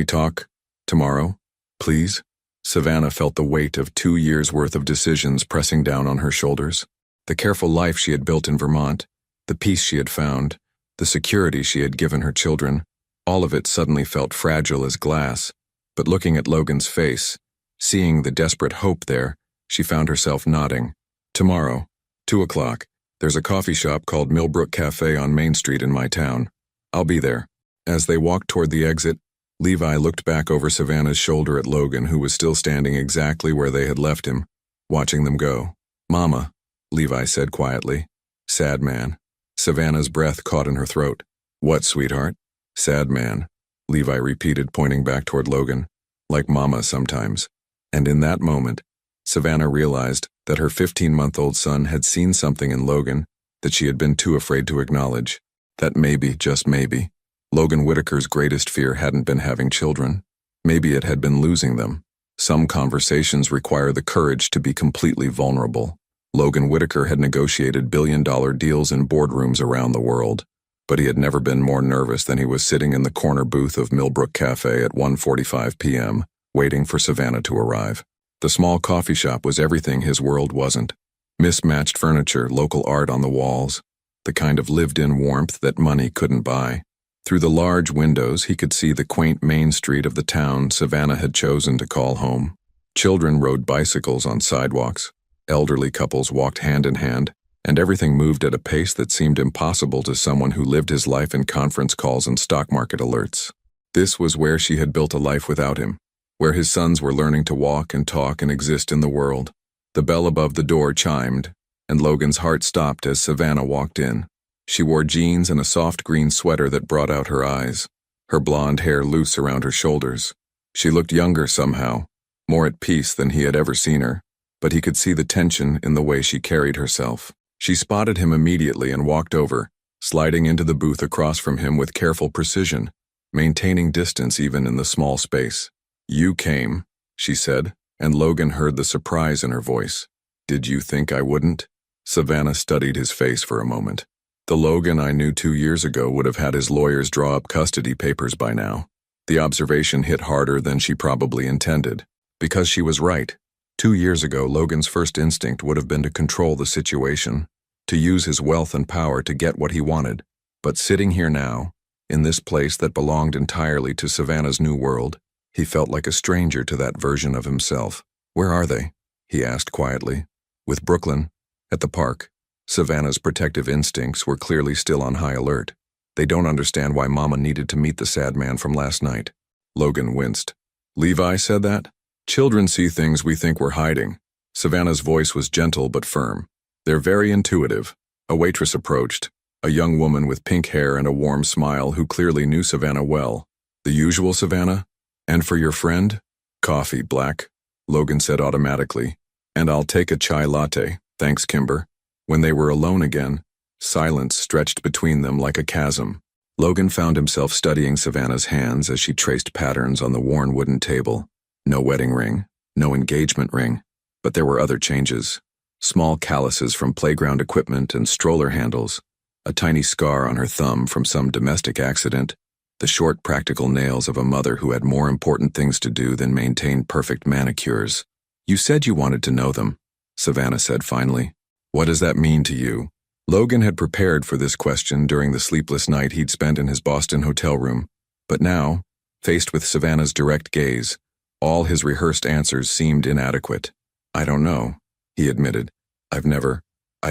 talk tomorrow, please? Savannah felt the weight of 2 years' worth of decisions pressing down on her shoulders. The careful life she had built in Vermont, the peace she had found, the security she had given her children, all of it suddenly felt fragile as glass. But looking at Logan's face, seeing the desperate hope there, she found herself nodding. Tomorrow, 2 o'clock, there's a coffee shop called Millbrook Cafe on Main Street in my town. I'll be there. As they walked toward the exit, Levi looked back over Savannah's shoulder at Logan, who was still standing exactly where they had left him, watching them go. Mama, Levi said quietly. Sad man. Savannah's breath caught in her throat. What, sweetheart? Sad man, Levi repeated, pointing back toward Logan. Like Mama sometimes. And in that moment, Savannah realized that her 15-month-old son had seen something in Logan that she had been too afraid to acknowledge. That maybe, just maybe, Logan Whitaker's greatest fear hadn't been having children. Maybe it had been losing them. Some conversations require the courage to be completely vulnerable. Logan Whitaker had negotiated billion-dollar deals in boardrooms around the world, but he had never been more nervous than he was sitting in the corner booth of Millbrook Cafe at 1:45 p.m., waiting for Savannah to arrive. The small coffee shop was everything his world wasn't. Mismatched furniture, local art on the walls, the kind of lived-in warmth that money couldn't buy. Through the large windows, he could see the quaint main street of the town Savannah had chosen to call home. Children rode bicycles on sidewalks. Elderly couples walked hand in hand, and everything moved at a pace that seemed impossible to someone who lived his life in conference calls and stock market alerts. This was where she had built a life without him, where his sons were learning to walk and talk and exist in the world. The bell above the door chimed, and Logan's heart stopped as Savannah walked in. She wore jeans and a soft green sweater that brought out her eyes, her blonde hair loose around her shoulders. She looked younger somehow, more at peace than he had ever seen her, but he could see the tension in the way she carried herself. She spotted him immediately and walked over, sliding into the booth across from him with careful precision, maintaining distance even in the small space. You came, she said, and Logan heard the surprise in her voice. Did you think I wouldn't? Savannah studied his face for a moment. The Logan I knew 2 years ago would have had his lawyers draw up custody papers by now. The observation hit harder than she probably intended. Because she was right. 2 years ago, Logan's first instinct would have been to control the situation, to use his wealth and power to get what he wanted. But sitting here now, in this place that belonged entirely to Savannah's new world, he felt like a stranger to that version of himself. Where are they? He asked quietly. With Brooklyn, at the park. Savannah's protective instincts were clearly still on high alert. They don't understand why Mama needed to meet the sad man from last night. Logan winced. Levi said that? Children see things we think we're hiding. Savannah's voice was gentle but firm. They're very intuitive. A waitress approached, a young woman with pink hair and a warm smile who clearly knew Savannah well. The usual Savannah? And for your friend? Coffee, black, Logan said automatically. And I'll take a chai latte, thanks, Kimber. When they were alone again, silence stretched between them like a chasm. Logan found himself studying Savannah's hands as she traced patterns on the worn wooden table. No wedding ring, no engagement ring, but there were other changes. Small calluses from playground equipment and stroller handles, a tiny scar on her thumb from some domestic accident, the short practical nails of a mother who had more important things to do than maintain perfect manicures. You said you wanted to know them, Savannah said finally. What does that mean to you? Logan had prepared for this question during the sleepless night he'd spent in his Boston hotel room, but now, faced with Savannah's direct gaze, all his rehearsed answers seemed inadequate. I don't know, he admitted. I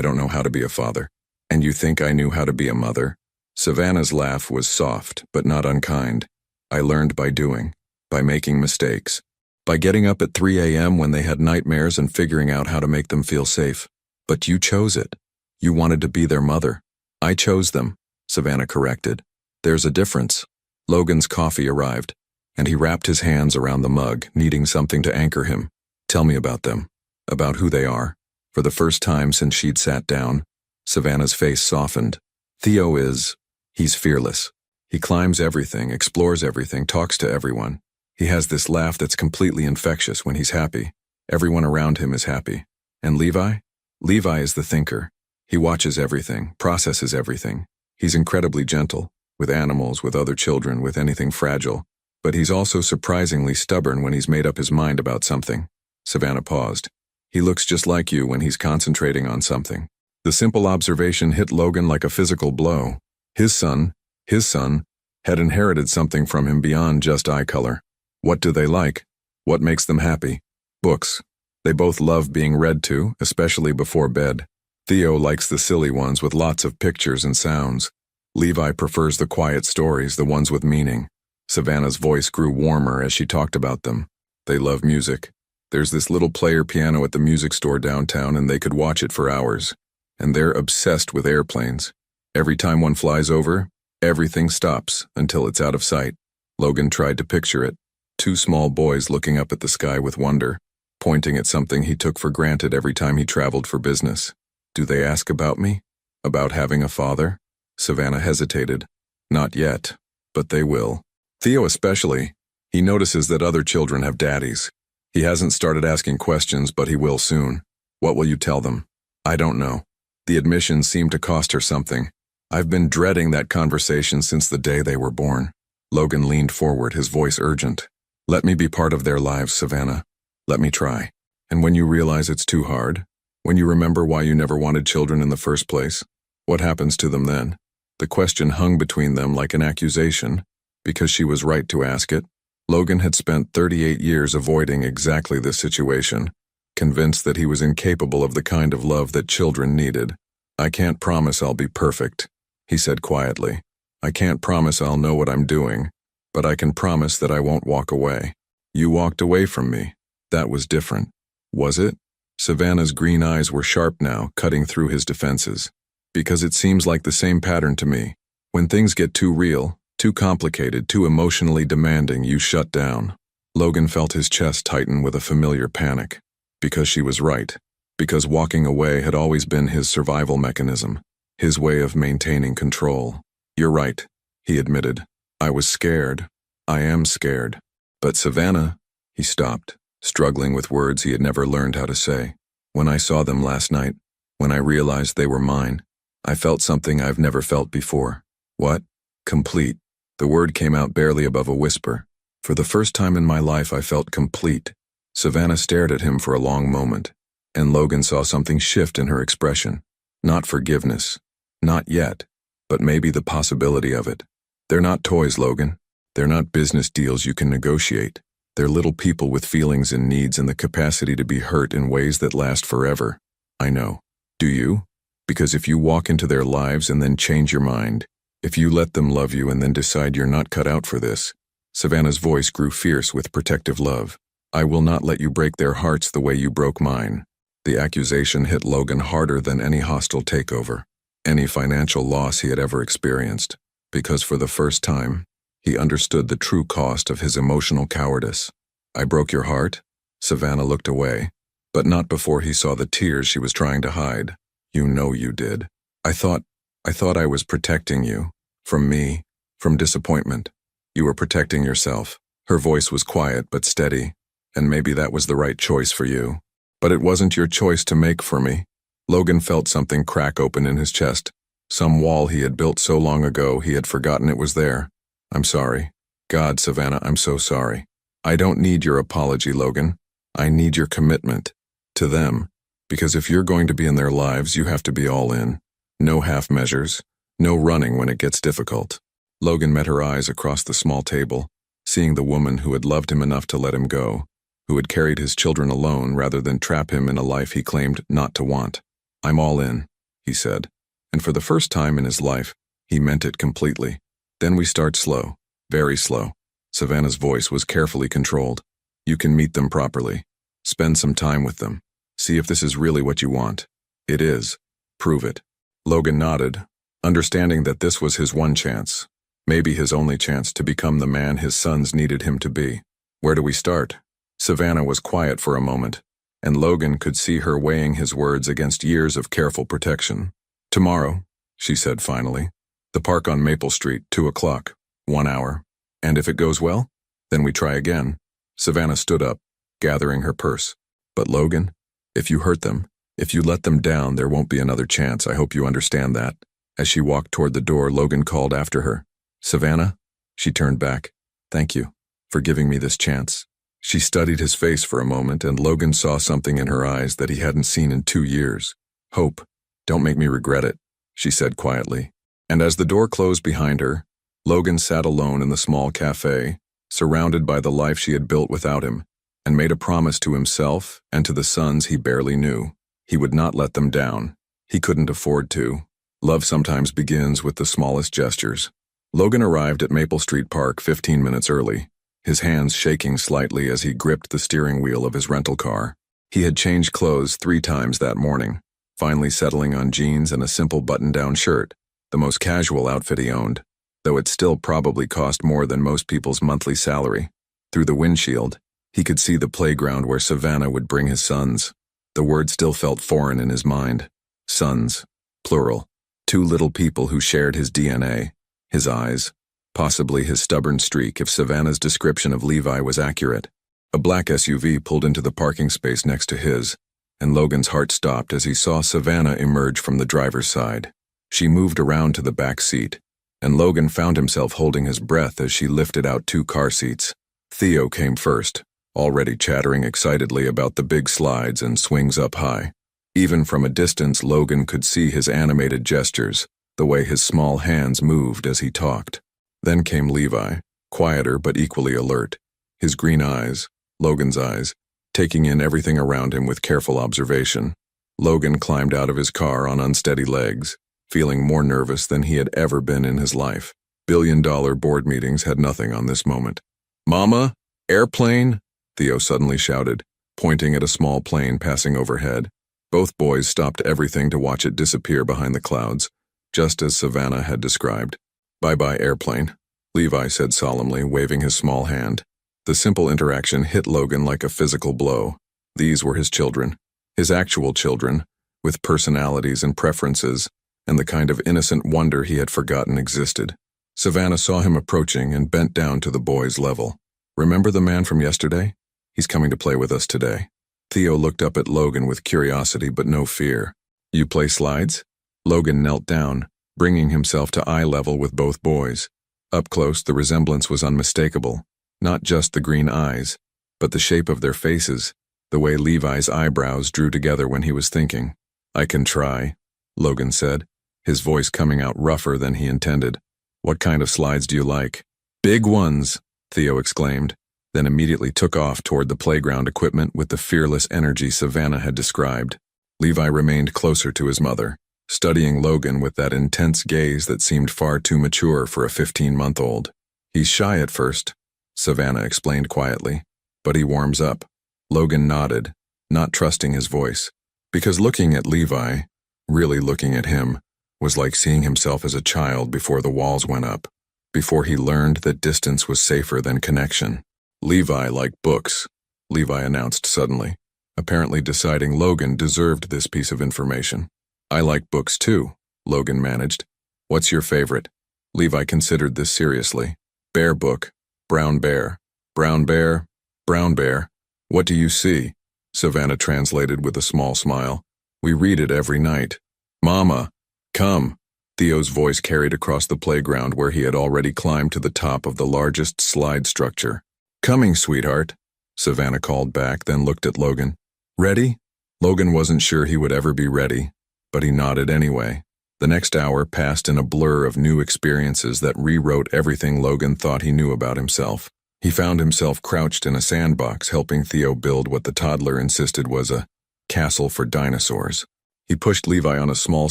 don't know how to be a father. And you think I knew how to be a mother? Savannah's laugh was soft, but not unkind. I learned by doing, by making mistakes, by getting up at 3 a.m. when they had nightmares and figuring out how to make them feel safe. But you chose it. You wanted to be their mother. I chose them, Savannah corrected. There's a difference. Logan's coffee arrived, and he wrapped his hands around the mug, needing something to anchor him. Tell me about them, about who they are. For the first time since she'd sat down, Savannah's face softened. He's fearless. He climbs everything, explores everything, talks to everyone. He has this laugh that's completely infectious when he's happy. Everyone around him is happy. And Levi? Levi is the thinker. He watches everything, processes everything. He's incredibly gentle, with animals, with other children, with anything fragile. But he's also surprisingly stubborn when he's made up his mind about something. Savannah paused. He looks just like you when he's concentrating on something. The simple observation hit Logan like a physical blow. His son, had inherited something from him beyond just eye color. What do they like? What makes them happy? Books. They both love being read to, especially before bed. Theo likes the silly ones with lots of pictures and sounds. Levi prefers the quiet stories, the ones with meaning. Savannah's voice grew warmer as she talked about them. They love music. There's this little player piano at the music store downtown, and they could watch it for hours. And they're obsessed with airplanes. Every time one flies over, everything stops until it's out of sight. Logan tried to picture it. Two small boys looking up at the sky with wonder, pointing at something he took for granted every time he traveled for business. Do they ask about me? About having a father? Savannah hesitated. Not yet, but they will. Theo especially. He notices that other children have daddies. He hasn't started asking questions, but he will soon. What will you tell them? I don't know. The admission seemed to cost her something. I've been dreading that conversation since the day they were born. Logan leaned forward, his voice urgent. Let me be part of their lives, Savannah. Let me try. And when you realize it's too hard, when you remember why you never wanted children in the first place, what happens to them then? The question hung between them like an accusation, because she was right to ask it. Logan had spent 38 years avoiding exactly this situation, convinced that he was incapable of the kind of love that children needed. I can't promise I'll be perfect, he said quietly. I can't promise I'll know what I'm doing, but I can promise that I won't walk away. You walked away from me. That was different. Was it? Savannah's green eyes were sharp now, cutting through his defenses. Because it seems like the same pattern to me. When things get too real, too complicated, too emotionally demanding, you shut down. Logan felt his chest tighten with a familiar panic. Because she was right. Because walking away had always been his survival mechanism. His way of maintaining control. You're right, he admitted. I was scared. I am scared. But Savannah, he stopped, struggling with words he had never learned how to say. When I saw them last night, when I realized they were mine, I felt something I've never felt before. What? Complete. The word came out barely above a whisper. For the first time in my life I felt complete. Savannah stared at him for a long moment, and Logan saw something shift in her expression. Not forgiveness. Not yet. But maybe the possibility of it. They're not toys, Logan. They're not business deals you can negotiate. They're little people with feelings and needs and the capacity to be hurt in ways that last forever. I know. Do you? Because if you walk into their lives and then change your mind, if you let them love you and then decide you're not cut out for this, Savannah's voice grew fierce with protective love. I will not let you break their hearts the way you broke mine. The accusation hit Logan harder than any hostile takeover, any financial loss he had ever experienced, because for the first time, he understood the true cost of his emotional cowardice. I broke your heart? Savannah looked away, but not before he saw the tears she was trying to hide. You know you did. I thought I was protecting you. From me. From disappointment. You were protecting yourself. Her voice was quiet but steady, and maybe that was the right choice for you. But it wasn't your choice to make for me. Logan felt something crack open in his chest. Some wall he had built so long ago he had forgotten it was there. I'm sorry. God, Savannah, I'm so sorry. I don't need your apology, Logan. I need your commitment. To them. Because if you're going to be in their lives, you have to be all in. No half measures. No running when it gets difficult. Logan met her eyes across the small table, seeing the woman who had loved him enough to let him go, who had carried his children alone rather than trap him in a life he claimed not to want. I'm all in, he said. And for the first time in his life, he meant it completely. Then we start slow, very slow. Savannah's voice was carefully controlled. You can meet them properly. Spend some time with them. See if this is really what you want. It is. Prove it. Logan nodded, understanding that this was his one chance, maybe his only chance to become the man his sons needed him to be. Where do we start? Savannah was quiet for a moment, and Logan could see her weighing his words against years of careful protection. Tomorrow, she said finally. The park on Maple Street, 2 o'clock, 1 hour. And if it goes well, then we try again. Savannah stood up, gathering her purse. But Logan, if you hurt them, if you let them down, there won't be another chance. I hope you understand that. As she walked toward the door, Logan called after her. Savannah? She turned back. Thank you for giving me this chance. She studied his face for a moment, and Logan saw something in her eyes that he hadn't seen in 2 years. Hope. Don't make me regret it, she said quietly. And as the door closed behind her, Logan sat alone in the small cafe, surrounded by the life she had built without him, and made a promise to himself and to the sons he barely knew. He would not let them down. He couldn't afford to. Love sometimes begins with the smallest gestures. Logan arrived at Maple Street Park 15 minutes early, his hands shaking slightly as he gripped the steering wheel of his rental car. He had changed clothes 3 times that morning, finally settling on jeans and a simple button-down shirt, the most casual outfit he owned, though it still probably cost more than most people's monthly salary. Through the windshield, he could see the playground where Savannah would bring his sons. The word still felt foreign in his mind. Sons, plural. 2 little people who shared his DNA, his eyes, possibly his stubborn streak if Savannah's description of Levi was accurate. A black SUV pulled into the parking space next to his, and Logan's heart stopped as he saw Savannah emerge from the driver's side. She moved around to the back seat, and Logan found himself holding his breath as she lifted out 2 car seats. Theo came first, already chattering excitedly about the big slides and swings up high. Even from a distance, Logan could see his animated gestures, the way his small hands moved as he talked. Then came Levi, quieter but equally alert, his green eyes, Logan's eyes, taking in everything around him with careful observation. Logan climbed out of his car on unsteady legs, feeling more nervous than he had ever been in his life. Billion-dollar board meetings had nothing on this moment. "Mama, airplane!" Theo suddenly shouted, pointing at a small plane passing overhead. Both boys stopped everything to watch it disappear behind the clouds, just as Savannah had described. "Bye-bye, airplane," Levi said solemnly, waving his small hand. The simple interaction hit Logan like a physical blow. These were his children, his actual children, with personalities and preferences, and the kind of innocent wonder he had forgotten existed. Savannah saw him approaching and bent down to the boy's level. "Remember the man from yesterday? He's coming to play with us today." Theo looked up at Logan with curiosity but no fear. "You play slides?" Logan knelt down, bringing himself to eye level with both boys. Up close, the resemblance was unmistakable. Not just the green eyes, but the shape of their faces, the way Levi's eyebrows drew together when he was thinking. "I can try," Logan said, his voice coming out rougher than he intended. "What kind of slides do you like?" "Big ones," Theo exclaimed, then immediately took off toward the playground equipment with the fearless energy Savannah had described. Levi remained closer to his mother, studying Logan with that intense gaze that seemed far too mature for a 15-month-old. "He's shy at first," Savannah explained quietly, "but he warms up." Logan nodded, not trusting his voice, because looking at Levi, really looking at him, was like seeing himself as a child before the walls went up, before he learned that distance was safer than connection. "Levi liked books," Levi announced suddenly, apparently deciding Logan deserved this piece of information. "I like books too," Logan managed. "What's your favorite?" Levi considered this seriously. "Bear book. Brown bear. Brown bear. Brown bear. What do you see?" Savannah translated with a small smile. "We read it every night." "Mama, come." Theo's voice carried across the playground where he had already climbed to the top of the largest slide structure. "Coming, sweetheart," Savannah called back, then looked at Logan. "Ready?" Logan wasn't sure he would ever be ready, but he nodded anyway. The next hour passed in a blur of new experiences that rewrote everything Logan thought he knew about himself. He found himself crouched in a sandbox helping Theo build what the toddler insisted was a castle for dinosaurs. He pushed Levi on a small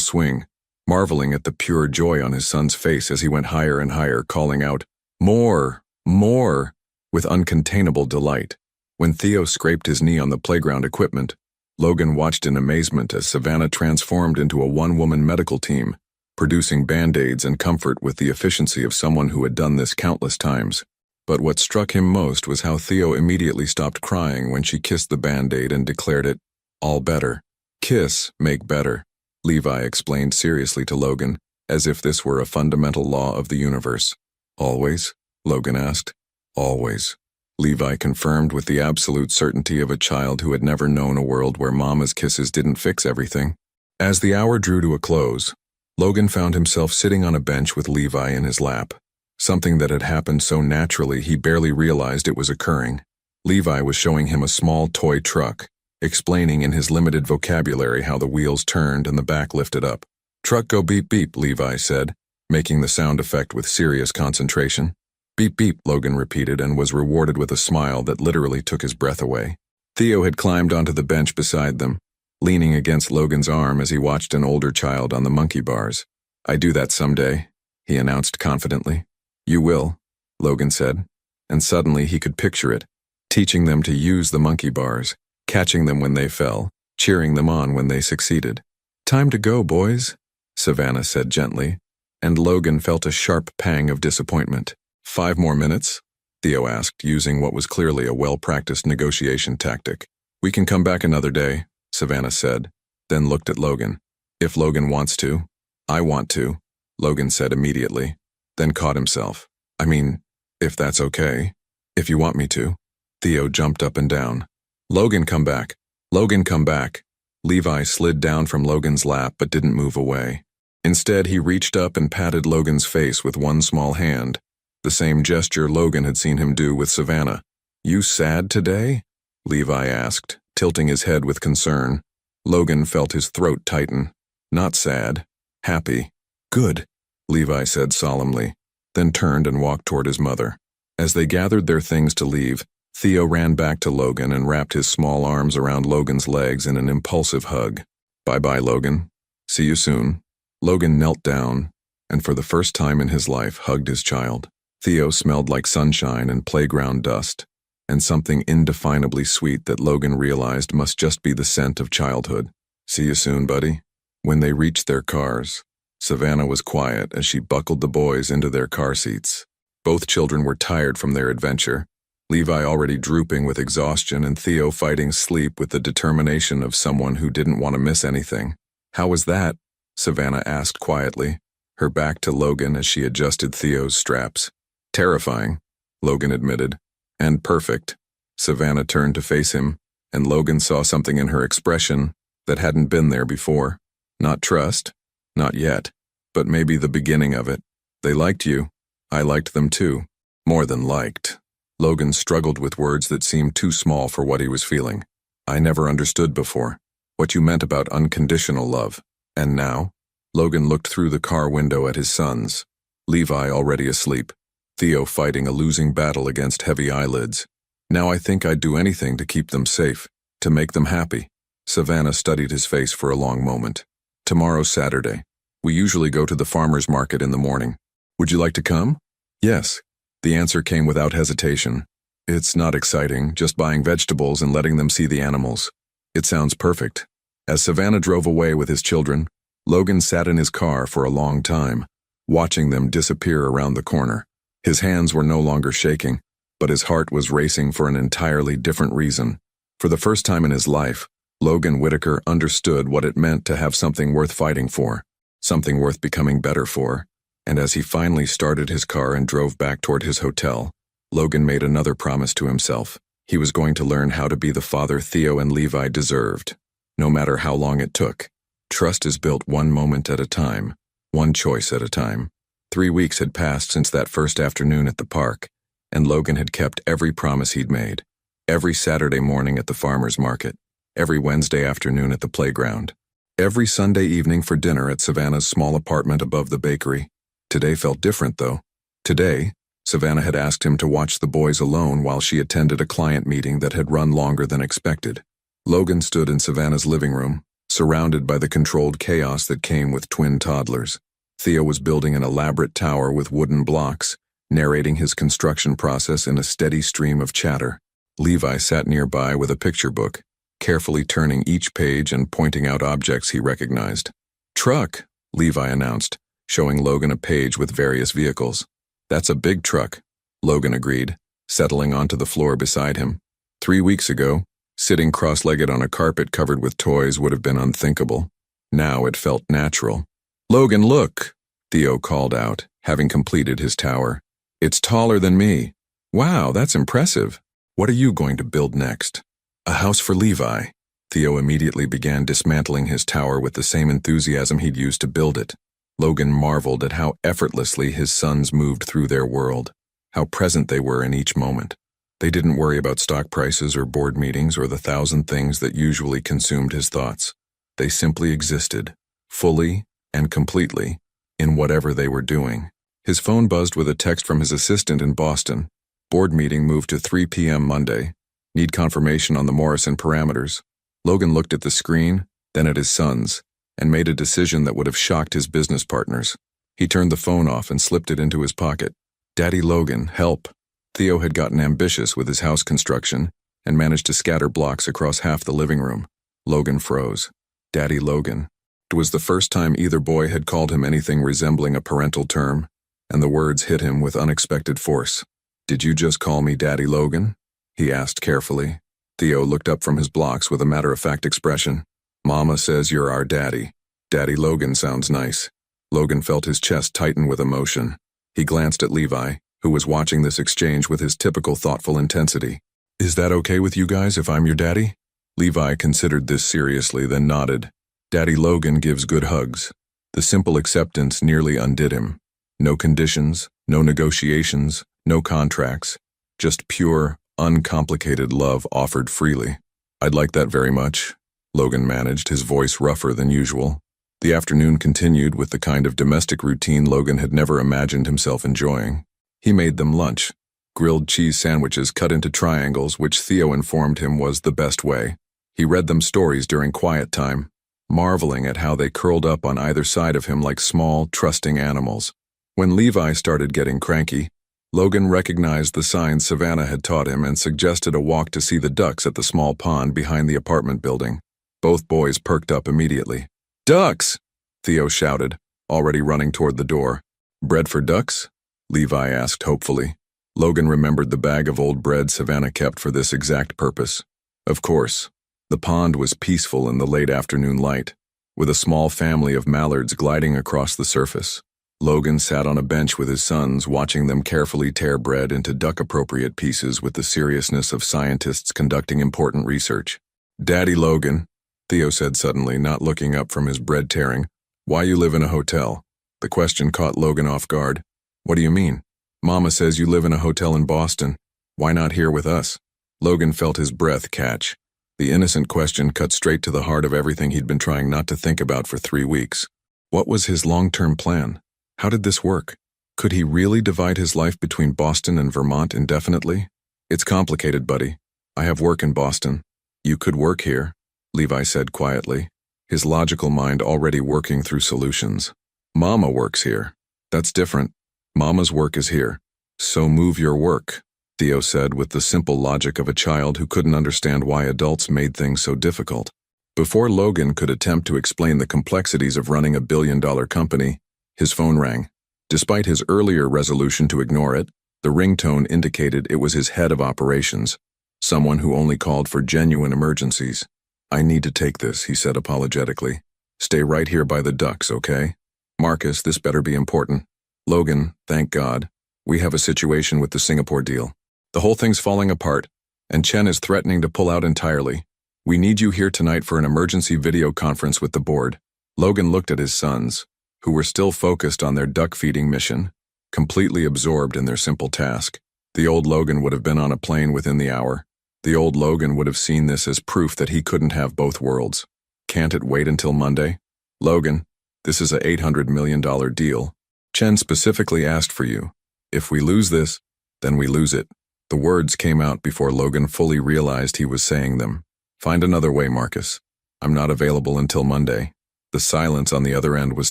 swing, marveling at the pure joy on his son's face as he went higher and higher, calling out, "More, more," with uncontainable delight. When Theo scraped his knee on the playground equipment, Logan watched in amazement as Savannah transformed into a one-woman medical team, producing Band-Aids and comfort with the efficiency of someone who had done this countless times. But what struck him most was how Theo immediately stopped crying when she kissed the Band-Aid and declared it, "All better." "Kiss, make better," Levi explained seriously to Logan, as if this were a fundamental law of the universe. "Always?" Logan asked. "Always," Levi confirmed with the absolute certainty of a child who had never known a world where mama's kisses didn't fix everything. As the hour drew to a close, Logan found himself sitting on a bench with Levi in his lap, something that had happened so naturally he barely realized it was occurring. Levi was showing him a small toy truck, explaining in his limited vocabulary how the wheels turned and the back lifted up. "Truck go beep beep," Levi said, making the sound effect with serious concentration. Beep beep, Logan repeated and was rewarded with a smile that literally took his breath away. Theo had climbed onto the bench beside them, leaning against Logan's arm as he watched an older child on the monkey bars. "I do that someday," he announced confidently. "You will," Logan said, and suddenly he could picture it, teaching them to use the monkey bars, catching them when they fell, cheering them on when they succeeded. "Time to go, boys," Savannah said gently, and Logan felt a sharp pang of disappointment. "5 more minutes?" Theo asked, using what was clearly a well-practiced negotiation tactic. "We can come back another day," Savannah said, then looked at Logan. "If Logan wants to." "I want to," Logan said immediately, then caught himself. "I mean, if that's okay. If you want me to." Theo jumped up and down. "Logan, come back. Logan, come back." Levi slid down from Logan's lap but didn't move away. Instead, he reached up and patted Logan's face with one small hand, the same gesture Logan had seen him do with Savannah. "You sad today?" Levi asked, tilting his head with concern. Logan felt his throat tighten. "Not sad. Happy." "Good," Levi said solemnly, then turned and walked toward his mother. As they gathered their things to leave, Theo ran back to Logan and wrapped his small arms around Logan's legs in an impulsive hug. "Bye-bye, Logan. See you soon." Logan knelt down, and for the first time in his life hugged his child. Theo smelled like sunshine and playground dust, and something indefinably sweet that Logan realized must just be the scent of childhood. "See you soon, buddy." When they reached their cars, Savannah was quiet as she buckled the boys into their car seats. Both children were tired from their adventure, Levi already drooping with exhaustion and Theo fighting sleep with the determination of someone who didn't want to miss anything. "How was that?" Savannah asked quietly, her back to Logan as she adjusted Theo's straps. "Terrifying," Logan admitted. "And perfect." Savannah turned to face him, and Logan saw something in her expression that hadn't been there before. Not trust, not yet, but maybe the beginning of it. "They liked you. I liked them too. More than liked." Logan struggled with words that seemed too small for what he was feeling. "I never understood before what you meant about unconditional love. And now?" Logan looked through the car window at his sons. Levi already asleep, Theo fighting a losing battle against heavy eyelids. "Now I think I'd do anything to keep them safe, to make them happy." Savannah studied his face for a long moment. "Tomorrow's Saturday. We usually go to the farmer's market in the morning. Would you like to come?" "Yes." The answer came without hesitation. "It's not exciting, just buying vegetables and letting them see the animals." "It sounds perfect." As Savannah drove away with his children, Logan sat in his car for a long time, watching them disappear around the corner. His hands were no longer shaking, but his heart was racing for an entirely different reason. For the first time in his life, Logan Whitaker understood what it meant to have something worth fighting for, something worth becoming better for. And as he finally started his car and drove back toward his hotel, Logan made another promise to himself. He was going to learn how to be the father Theo and Levi deserved, no matter how long it took. Trust is built one moment at a time, one choice at a time. 3 weeks had passed since that first afternoon at the park, and Logan had kept every promise he'd made. Every Saturday morning at the farmer's market, every Wednesday afternoon at the playground, every Sunday evening for dinner at Savannah's small apartment above the bakery. Today felt different, though. Today, Savannah had asked him to watch the boys alone while she attended a client meeting that had run longer than expected. Logan stood in Savannah's living room, surrounded by the controlled chaos that came with twin toddlers. Theo was building an elaborate tower with wooden blocks, narrating his construction process in a steady stream of chatter. Levi sat nearby with a picture book, carefully turning each page and pointing out objects he recognized. "Truck," Levi announced, showing Logan a page with various vehicles. "That's a big truck," Logan agreed, settling onto the floor beside him. 3 weeks ago, sitting cross-legged on a carpet covered with toys would have been unthinkable. Now it felt natural. "Logan, look," Theo called out, having completed his tower. "It's taller than me." "Wow, that's impressive. What are you going to build next?" "A house for Levi." Theo immediately began dismantling his tower with the same enthusiasm he'd used to build it. Logan marveled at how effortlessly his sons moved through their world, how present they were in each moment. They didn't worry about stock prices or board meetings or the 1,000 things that usually consumed his thoughts. They simply existed, fully and completely, in whatever they were doing. His phone buzzed with a text from his assistant in Boston. Board meeting moved to 3 p.m. Monday. Need confirmation on the Morrison parameters. Logan looked at the screen, then at his sons, and made a decision that would have shocked his business partners. He turned the phone off and slipped it into his pocket. Daddy Logan, help. Theo had gotten ambitious with his house construction and managed to scatter blocks across half the living room. Logan froze. Daddy Logan. It was the first time either boy had called him anything resembling a parental term, and the words hit him with unexpected force. Did you just call me Daddy Logan? He asked carefully. Theo looked up from his blocks with a matter-of-fact expression. Mama says you're our daddy. Daddy Logan sounds nice. Logan felt his chest tighten with emotion. He glanced at Levi, who was watching this exchange with his typical thoughtful intensity. Is that okay with you guys if I'm your daddy? Levi considered this seriously, then nodded. Daddy Logan gives good hugs. The simple acceptance nearly undid him. No conditions, no negotiations, no contracts. Just pure, uncomplicated love offered freely. I'd like that very much, Logan managed, his voice rougher than usual. The afternoon continued with the kind of domestic routine Logan had never imagined himself enjoying. He made them lunch. Grilled cheese sandwiches cut into triangles, which Theo informed him was the best way. He read them stories during quiet time, marveling at how they curled up on either side of him like small, trusting animals. When Levi started getting cranky, Logan recognized the signs Savannah had taught him and suggested a walk to see the ducks at the small pond behind the apartment building. Both boys perked up immediately. Ducks! Theo shouted, already running toward the door. Bread for ducks? Levi asked hopefully. Logan remembered the bag of old bread Savannah kept for this exact purpose. Of course. The pond was peaceful in the late afternoon light, with a small family of mallards gliding across the surface. Logan sat on a bench with his sons, watching them carefully tear bread into duck-appropriate pieces with the seriousness of scientists conducting important research. Daddy Logan, Theo said suddenly, not looking up from his bread tearing. Why you live in a hotel? The question caught Logan off guard. What do you mean? Mama says you live in a hotel in Boston. Why not here with us? Logan felt his breath catch. The innocent question cut straight to the heart of everything he'd been trying not to think about for 3 weeks. What was his long-term plan? How did this work? Could he really divide his life between Boston and Vermont indefinitely? It's complicated, buddy. I have work in Boston. You could work here, Levi said quietly, his logical mind already working through solutions. Mama works here. That's different. Mama's work is here. So move your work, Theo said with the simple logic of a child who couldn't understand why adults made things so difficult. Before Logan could attempt to explain the complexities of running a billion-dollar company, his phone rang. Despite his earlier resolution to ignore it, the ringtone indicated it was his head of operations, someone who only called for genuine emergencies. I need to take this, he said apologetically. Stay right here by the ducks, okay? Marcus, this better be important. Logan, thank God. We have a situation with the Singapore deal. The whole thing's falling apart, and Chen is threatening to pull out entirely. We need you here tonight for an emergency video conference with the board. Logan looked at his sons, who were still focused on their duck-feeding mission, completely absorbed in their simple task. The old Logan would have been on a plane within the hour. The old Logan would have seen this as proof that he couldn't have both worlds. Can't it wait until Monday? Logan, this is a $800 million deal. Chen specifically asked for you. If we lose this, then we lose it. The words came out before Logan fully realized he was saying them. Find another way, Marcus. I'm not available until Monday. The silence on the other end was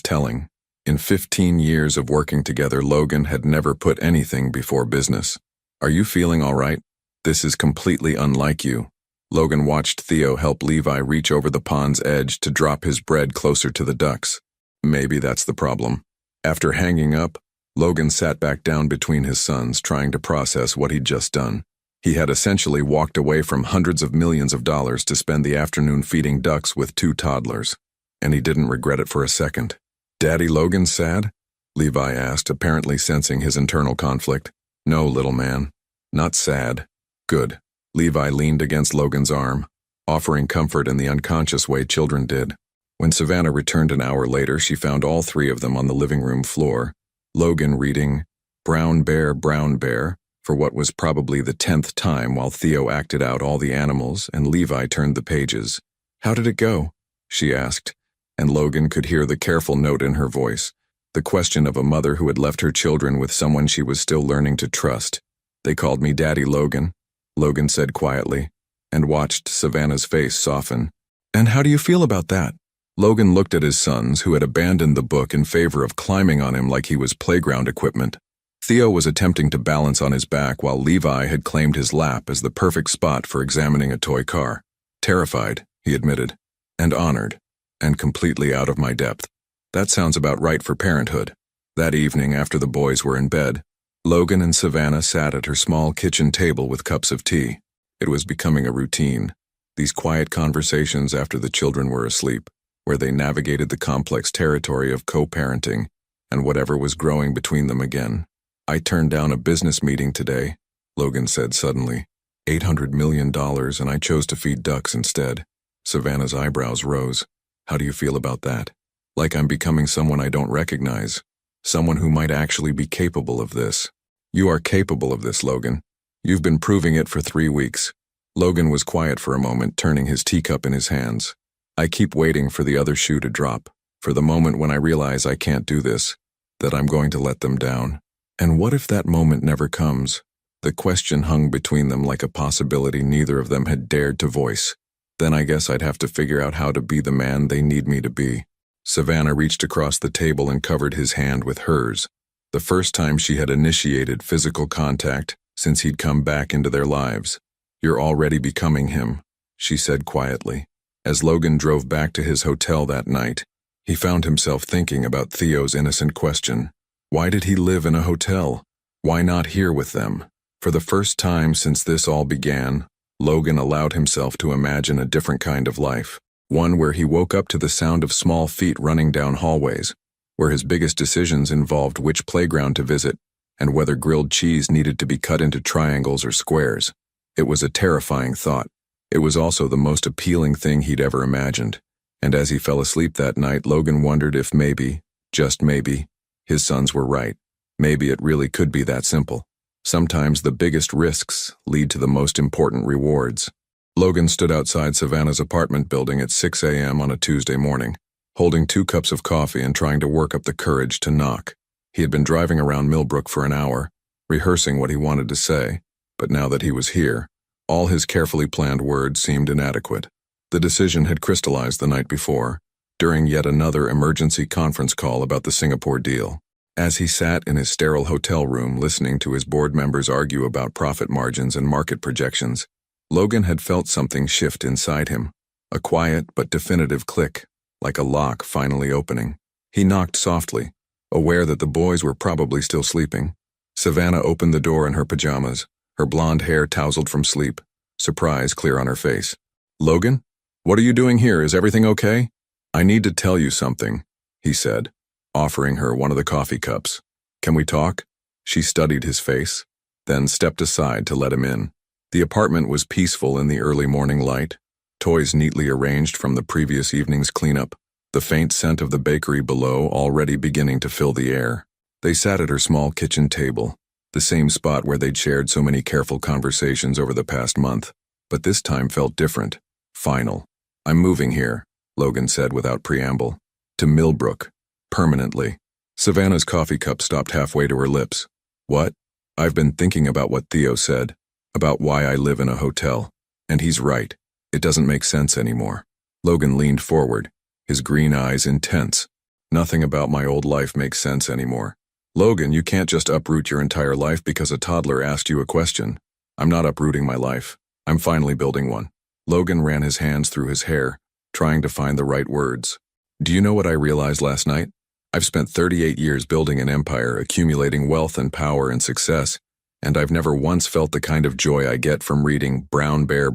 telling. In 15 years of working together, Logan had never put anything before business. Are you feeling all right? This is completely unlike you. Logan watched Theo help Levi reach over the pond's edge to drop his bread closer to the ducks. Maybe that's the problem. After hanging up, Logan sat back down between his sons, trying to process what he'd just done. He had essentially walked away from hundreds of millions of dollars to spend the afternoon feeding ducks with 2 toddlers. And he didn't regret it for a second. Daddy Logan sad? Levi asked, apparently sensing his internal conflict. No, little man. Not sad. Good. Levi leaned against Logan's arm, offering comfort in the unconscious way children did. When Savannah returned an hour later, she found all 3 of them on the living room floor, Logan reading Brown Bear, for what was probably the 10th time while Theo acted out all the animals and Levi turned the pages. How did it go? She asked, and Logan could hear the careful note in her voice. The question of a mother who had left her children with someone she was still learning to trust. "They called me Daddy Logan," Logan said quietly, and watched Savannah's face soften. "And how do you feel about that?" Logan looked at his sons, who had abandoned the book in favor of climbing on him like he was playground equipment. Theo was attempting to balance on his back while Levi had claimed his lap as the perfect spot for examining a toy car. "Terrified," he admitted, "and honored, and completely out of my depth. That sounds about right for parenthood." That evening, after the boys were in bed, Logan and Savannah sat at her small kitchen table with cups of tea. It was becoming a routine, these quiet conversations after the children were asleep, where they navigated the complex territory of co-parenting and whatever was growing between them again. "I turned down a business meeting today," Logan said suddenly. $800 million, and I chose to feed ducks instead." Savannah's eyebrows rose. "How do you feel about that?" "Like I'm becoming someone I don't recognize. Someone who might actually be capable of this." "You are capable of this, Logan. You've been proving it for 3 weeks." Logan was quiet for a moment, turning his teacup in his hands. "I keep waiting for the other shoe to drop, for the moment when I realize I can't do this, that I'm going to let them down. And what if that moment never comes?" The question hung between them like a possibility neither of them had dared to voice. "Then I guess I'd have to figure out how to be the man they need me to be." Savannah reached across the table and covered his hand with hers, the first time she had initiated physical contact since he'd come back into their lives. "You're already becoming him," she said quietly. As Logan drove back to his hotel that night, he found himself thinking about Theo's innocent question. Why did he live in a hotel? Why not here with them? For the first time since this all began, Logan allowed himself to imagine a different kind of life, one where he woke up to the sound of small feet running down hallways, where his biggest decisions involved which playground to visit and whether grilled cheese needed to be cut into triangles or squares. It was a terrifying thought. It was also the most appealing thing he'd ever imagined, and as he fell asleep that night, Logan wondered if maybe, just maybe, his sons were right. Maybe it really could be that simple. Sometimes the biggest risks lead to the most important rewards. Logan stood outside Savannah's apartment building at 6 a.m. on a Tuesday morning, holding 2 cups of coffee and trying to work up the courage to knock. He had been driving around Millbrook for an hour, rehearsing what he wanted to say, but now that he was here, all his carefully planned words seemed inadequate. The decision had crystallized the night before, during yet another emergency conference call about the Singapore deal. As he sat in his sterile hotel room listening to his board members argue about profit margins and market projections, Logan had felt something shift inside him, a quiet but definitive click, like a lock finally opening. He knocked softly, aware that the boys were probably still sleeping. Savannah opened the door in her pajamas, her blonde hair tousled from sleep, surprise clear on her face. "Logan? What are you doing here? Is everything okay?" "I need to tell you something," he said, offering her one of the coffee cups. "Can we talk?" She studied his face, then stepped aside to let him in. The apartment was peaceful in the early morning light, toys neatly arranged from the previous evening's cleanup, the faint scent of the bakery below already beginning to fill the air. They sat at her small kitchen table, the same spot where they'd shared so many careful conversations over the past month, but this time felt different, final. "I'm moving here," Logan said without preamble, "to Millbrook, permanently." Savannah's coffee cup stopped halfway to her lips. "What?" "I've been thinking about what Theo said, about why I live in a hotel, and he's right. It doesn't make sense anymore." Logan leaned forward, his green eyes intense. "Nothing about my old life makes sense anymore." "Logan, you can't just uproot your entire life because a toddler asked you a question." "I'm not uprooting my life. I'm finally building one." Logan ran his hands through his hair, trying to find the right words. "Do you know what I realized last night? I've spent 38 years building an empire, accumulating wealth and power and success, and I've never once felt the kind of joy I get from reading Brown Bear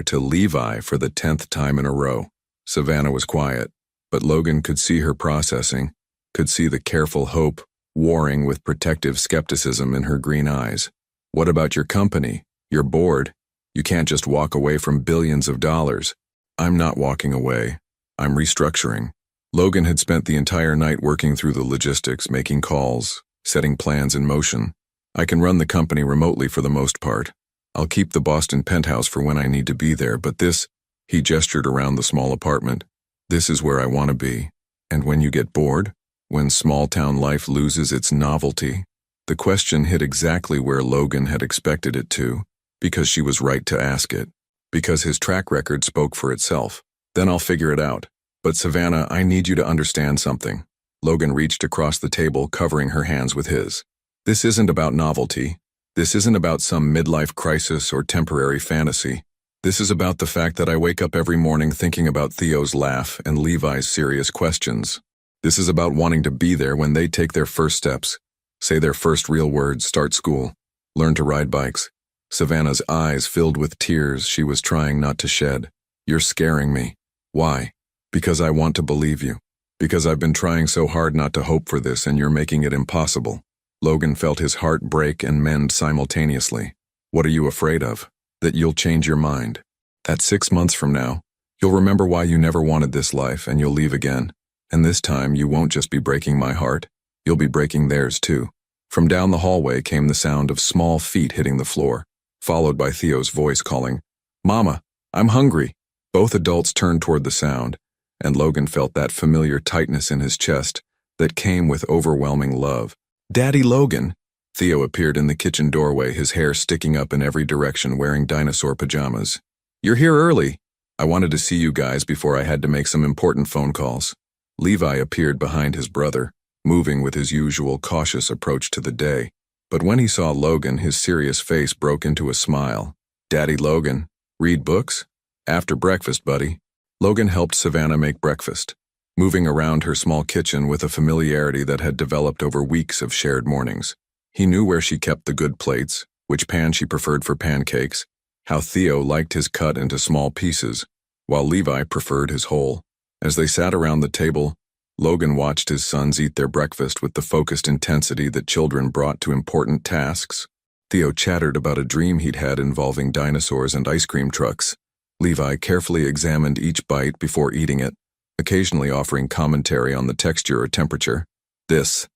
to Levi for the 10th time in a row." Savannah was quiet, but Logan could see her processing, could see the careful hope warring with protective skepticism in her green eyes. "What about your company, your board? You can't just walk away from billions of dollars." "I'm not walking away. I'm restructuring." Logan had spent the entire night working through the logistics, making calls, setting plans in motion. "I can run the company remotely for the most part. I'll keep the Boston penthouse for when I need to be there, but this," he gestured around the small apartment, "this is where I want to be. And when you get bored, When small-town life loses its novelty, the question hit exactly where Logan had expected it to, because she was right to ask it, because his track record spoke for itself. Then I'll figure it out. But Savannah, I need you to understand something. Logan reached across the table, covering her hands with his. This isn't about novelty. This isn't about some midlife crisis or temporary fantasy. This is about the fact that I wake up every morning thinking about Theo's laugh and Levi's serious questions. This is about wanting to be there when they take their first steps, say their first real words, start school, learn to ride bikes. Savannah's eyes filled with tears she was trying not to shed. You're scaring me. Why? Because I want to believe you. Because I've been trying so hard not to hope for this and you're making it impossible. Logan felt his heart break and mend simultaneously. What are you afraid of? That you'll change your mind. That 6 months from now, you'll remember why you never wanted this life and you'll leave again. And this time you won't just be breaking my heart, you'll be breaking theirs too. From down the hallway came the sound of small feet hitting the floor, followed by Theo's voice calling, "Mama, I'm hungry." Both adults turned toward the sound, and Logan felt that familiar tightness in his chest that came with overwhelming love. "Daddy Logan!" Theo appeared in the kitchen doorway, his hair sticking up in every direction, wearing dinosaur pajamas. "You're here early. I wanted to see you guys before I had to make some important phone calls." Levi appeared behind his brother, moving with his usual cautious approach to the day. But when he saw Logan, his serious face broke into a smile. "Daddy Logan, read books? After breakfast, buddy." Logan helped Savannah make breakfast, moving around her small kitchen with a familiarity that had developed over weeks of shared mornings. He knew where she kept the good plates, which pan she preferred for pancakes, how Theo liked his cut into small pieces, while Levi preferred his whole. As they sat around the table, Logan watched his sons eat their breakfast with the focused intensity that children brought to important tasks. Theo chattered about a dream he'd had involving dinosaurs and ice cream trucks. Levi carefully examined each bite before eating it, occasionally offering commentary on the texture or temperature. This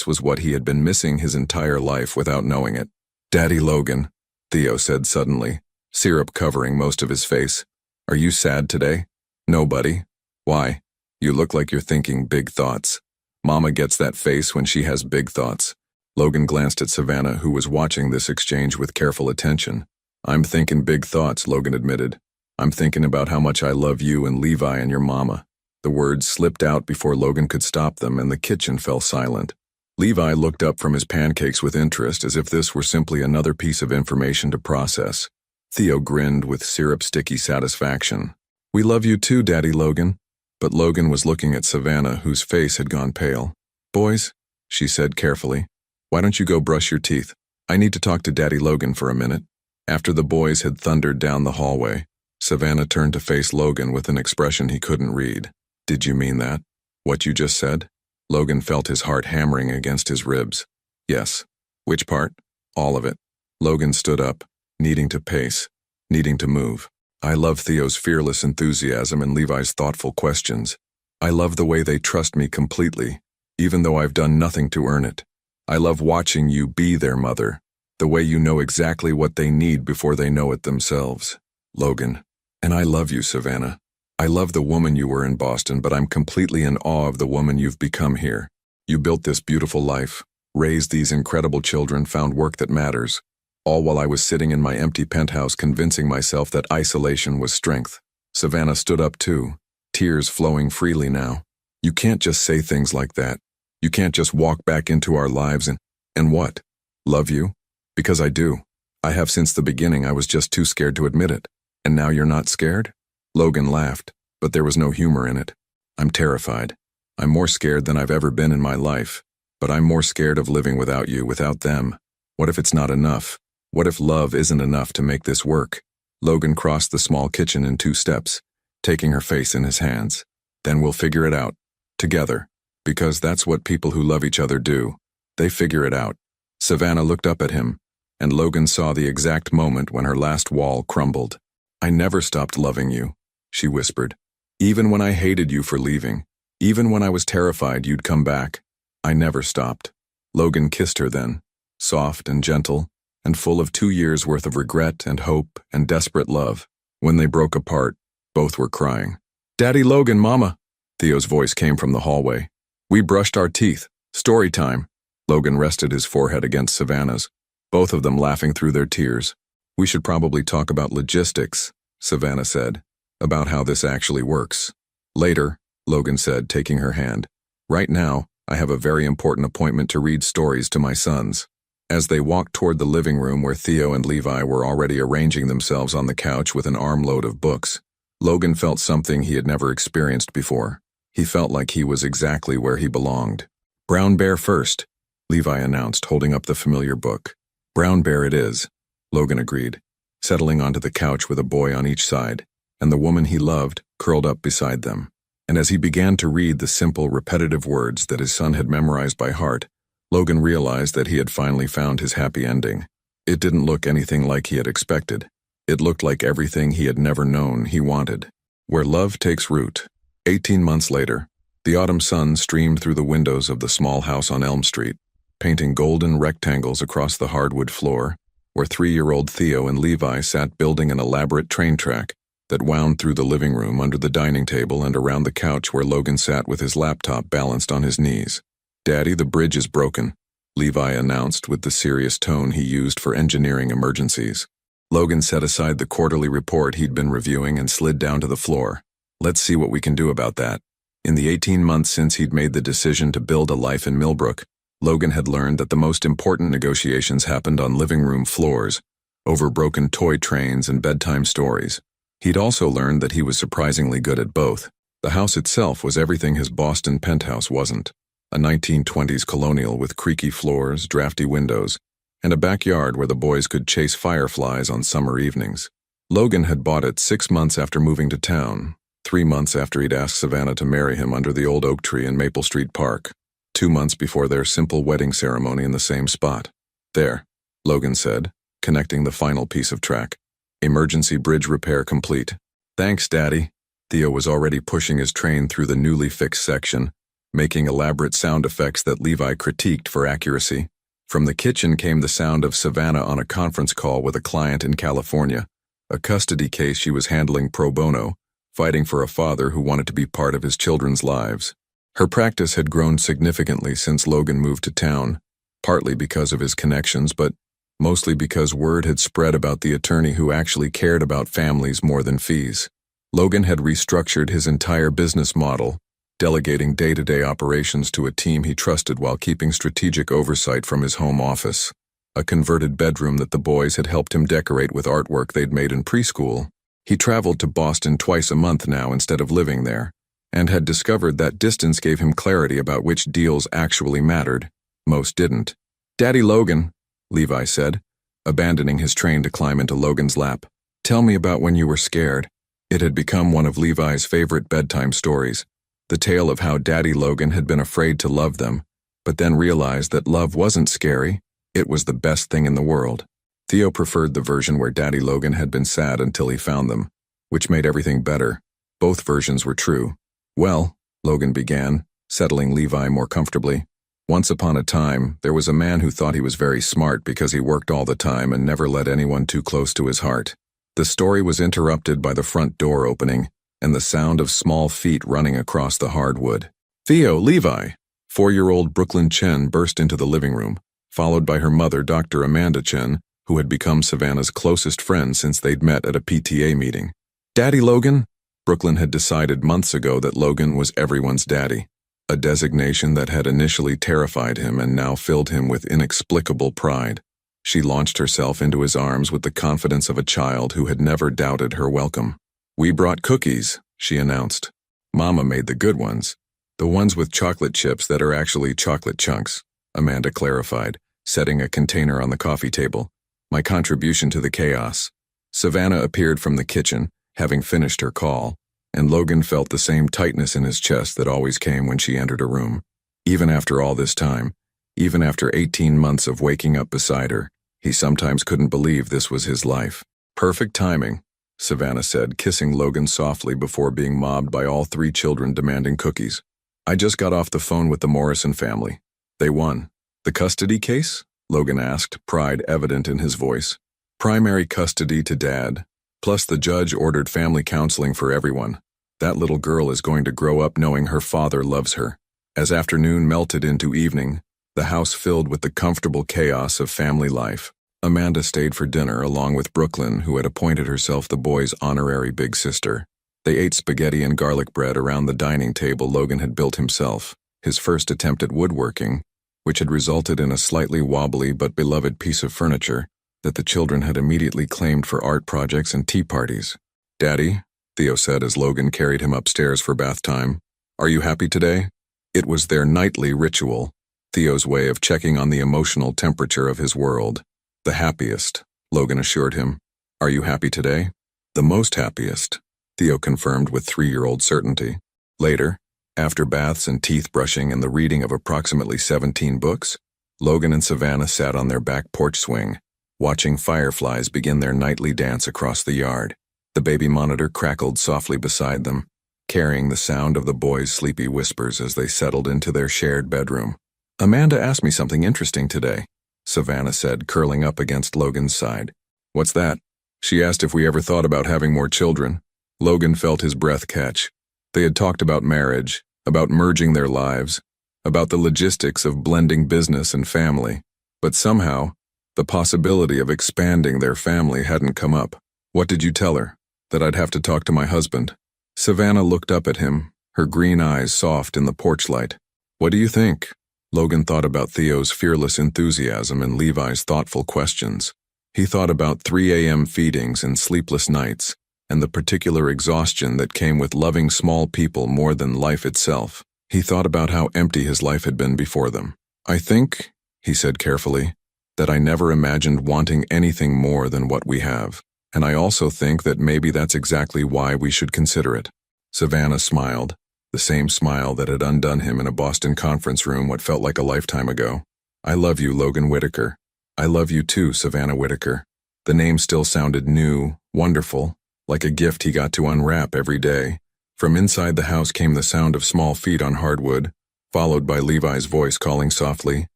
was what he had been missing his entire life without knowing it. "Daddy Logan," Theo said suddenly, syrup covering most of his face. "Are you sad today?" "No, buddy." "Why? You look like you're thinking big thoughts." "Mama gets that face when she has big thoughts." Logan glanced at Savannah, who was watching this exchange with careful attention. "I'm thinking big thoughts," Logan admitted. "I'm thinking about how much I love you and Levi and your mama." The words slipped out before Logan could stop them, and the kitchen fell silent. Levi looked up from his pancakes with interest, as if this were simply another piece of information to process. Theo grinned with syrup-sticky satisfaction. "We love you too, Daddy Logan." But Logan was looking at Savannah, whose face had gone pale. "Boys," she said carefully, "why don't you go brush your teeth? I need to talk to Daddy Logan for a minute." After the boys had thundered down the hallway, Savannah turned to face Logan with an expression he couldn't read. "Did you mean that? What you just said?" Logan felt his heart hammering against his ribs. "Yes." "Which part?" "All of it." Logan stood up, needing to pace, needing to move. "I love Theo's fearless enthusiasm and Levi's thoughtful questions. I love the way they trust me completely, even though I've done nothing to earn it. I love watching you be their mother, the way you know exactly what they need before they know it themselves. Logan. And I love you, Savannah. I love the woman you were in Boston, but I'm completely in awe of the woman you've become here. You built this beautiful life, raised these incredible children, found work that matters, all while I was sitting in my empty penthouse convincing myself that isolation was strength." Savannah stood up too, tears flowing freely now. "You can't just say things like that. You can't just walk back into our lives and what? Love you? Because I do. I have since the beginning. I was just too scared to admit it. And now you're not scared?" Logan laughed, but there was no humor in it. "I'm terrified. I'm more scared than I've ever been in my life. But I'm more scared of living without you, without them. What if it's not enough? What if love isn't enough to make this work?" Logan crossed the small kitchen in 2 steps, taking her face in his hands. "Then we'll figure it out. Together. Because that's what people who love each other do. They figure it out." Savannah looked up at him, and Logan saw the exact moment when her last wall crumbled. "I never stopped loving you," she whispered. "Even when I hated you for leaving. Even when I was terrified you'd come back. I never stopped." Logan kissed her then, soft and gentle, and full of 2 years' worth of regret and hope and desperate love. When they broke apart, both were crying. "Daddy Logan, Mama!" Theo's voice came from the hallway. We brushed our teeth. Story time. Logan rested his forehead against Savannah's, both of them laughing through their tears. We should probably talk about logistics, Savannah said, about how this actually works. Later, Logan said, taking her hand. Right now, I have a very important appointment to read stories to my sons. As they walked toward the living room where Theo and Levi were already arranging themselves on the couch with an armload of books, Logan felt something he had never experienced before. He felt like he was exactly where he belonged. Brown Bear first, Levi announced, holding up the familiar book. Brown Bear it is, Logan agreed, settling onto the couch with a boy on each side, and the woman he loved curled up beside them. And as he began to read the simple, repetitive words that his son had memorized by heart, Logan realized that he had finally found his happy ending. It didn't look anything like he had expected. It looked like everything he had never known he wanted. Where love takes root. 18 months later, the autumn sun streamed through the windows of the small house on Elm Street, painting golden rectangles across the hardwood floor, where 3-year-old Theo and Levi sat building an elaborate train track that wound through the living room under the dining table and around the couch where Logan sat with his laptop balanced on his knees. Daddy, the bridge is broken, Levi announced with the serious tone he used for engineering emergencies. Logan set aside the quarterly report he'd been reviewing and slid down to the floor. Let's see what we can do about that. In the 18 months since he'd made the decision to build a life in Millbrook, Logan had learned that the most important negotiations happened on living room floors, over broken toy trains and bedtime stories. He'd also learned that he was surprisingly good at both. The house itself was everything his Boston penthouse wasn't. A 1920s colonial with creaky floors, drafty windows, and a backyard where the boys could chase fireflies on summer evenings. Logan had bought it 6 months after moving to town, 3 months after he'd asked Savannah to marry him under the old oak tree in Maple Street Park, 2 months before their simple wedding ceremony in the same spot. There, Logan said, connecting the final piece of track. Emergency bridge repair complete. Thanks, Daddy. Theo was already pushing his train through the newly fixed section, making elaborate sound effects that Levi critiqued for accuracy. From the kitchen came the sound of Savannah on a conference call with a client in California, a custody case she was handling pro bono, fighting for a father who wanted to be part of his children's lives. Her practice had grown significantly since Logan moved to town, partly because of his connections, but mostly because word had spread about the attorney who actually cared about families more than fees. Logan had restructured his entire business model, delegating day-to-day operations to a team he trusted while keeping strategic oversight from his home office. A converted bedroom that the boys had helped him decorate with artwork they'd made in preschool. He traveled to Boston twice a month now instead of living there, and had discovered that distance gave him clarity about which deals actually mattered. Most didn't. Daddy Logan, Levi said, abandoning his train to climb into Logan's lap. Tell me about when you were scared. It had become one of Levi's favorite bedtime stories, the tale of how Daddy Logan had been afraid to love them, but then realized that love wasn't scary, it was the best thing in the world. Theo preferred the version where Daddy Logan had been sad until he found them, which made everything better. Both versions were true. Well, Logan began, settling Levi more comfortably. Once upon a time, there was a man who thought he was very smart because he worked all the time and never let anyone too close to his heart. The story was interrupted by the front door opening and the sound of small feet running across the hardwood. Theo, Levi! 4-year-old Brooklyn Chen burst into the living room, followed by her mother, Dr. Amanda Chen, who had become Savannah's closest friend since they'd met at a PTA meeting. Daddy Logan? Brooklyn had decided months ago that Logan was everyone's daddy, a designation that had initially terrified him and now filled him with inexplicable pride. She launched herself into his arms with the confidence of a child who had never doubted her welcome. We brought cookies, she announced. Mama made the good ones. The ones with chocolate chips that are actually chocolate chunks, Amanda clarified, setting a container on the coffee table. My contribution to the chaos. Savannah appeared from the kitchen, having finished her call, and Logan felt the same tightness in his chest that always came when she entered a room. Even after all this time, even after 18 months of waking up beside her, he sometimes couldn't believe this was his life. Perfect timing, Savannah said, kissing Logan softly before being mobbed by all 3 children demanding cookies. I just got off the phone with the Morrison family. They won. The custody case? Logan asked, pride evident in his voice. Primary custody to Dad, plus the judge ordered family counseling for everyone. That little girl is going to grow up knowing her father loves her. As afternoon melted into evening, the house filled with the comfortable chaos of family life. Amanda stayed for dinner along with Brooklyn, who had appointed herself the boys' honorary big sister. They ate spaghetti and garlic bread around the dining table Logan had built himself, his first attempt at woodworking, which had resulted in a slightly wobbly but beloved piece of furniture that the children had immediately claimed for art projects and tea parties. "Daddy," Theo said as Logan carried him upstairs for bath time, "are you happy today?" It was their nightly ritual, Theo's way of checking on the emotional temperature of his world. "The happiest," Logan assured him. "Are you happy today?" "The most happiest," Theo confirmed with 3-year-old certainty. Later, after baths and teeth brushing and the reading of approximately 17 books, Logan and Savannah sat on their back porch swing, watching fireflies begin their nightly dance across the yard. The baby monitor crackled softly beside them, carrying the sound of the boys' sleepy whispers as they settled into their shared bedroom. "Amanda asked me something interesting today," Savannah said, curling up against Logan's side. "What's that?" "She asked if we ever thought about having more children." Logan felt his breath catch. They had talked about marriage, about merging their lives, about the logistics of blending business and family. But somehow, the possibility of expanding their family hadn't come up. "What did you tell her?" "That I'd have to talk to my husband." Savannah looked up at him, her green eyes soft in the porch light. "What do you think?" Logan thought about Theo's fearless enthusiasm and Levi's thoughtful questions. He thought about 3 a.m. feedings and sleepless nights, and the particular exhaustion that came with loving small people more than life itself. He thought about how empty his life had been before them. "I think," he said carefully, "that I never imagined wanting anything more than what we have. And I also think that maybe that's exactly why we should consider it." Savannah smiled, the same smile that had undone him in a Boston conference room what felt like a lifetime ago. "I love you, Logan Whitaker." "I love you too, Savannah Whitaker." The name still sounded new, wonderful, like a gift he got to unwrap every day. From inside the house came the sound of small feet on hardwood, followed by Levi's voice calling softly,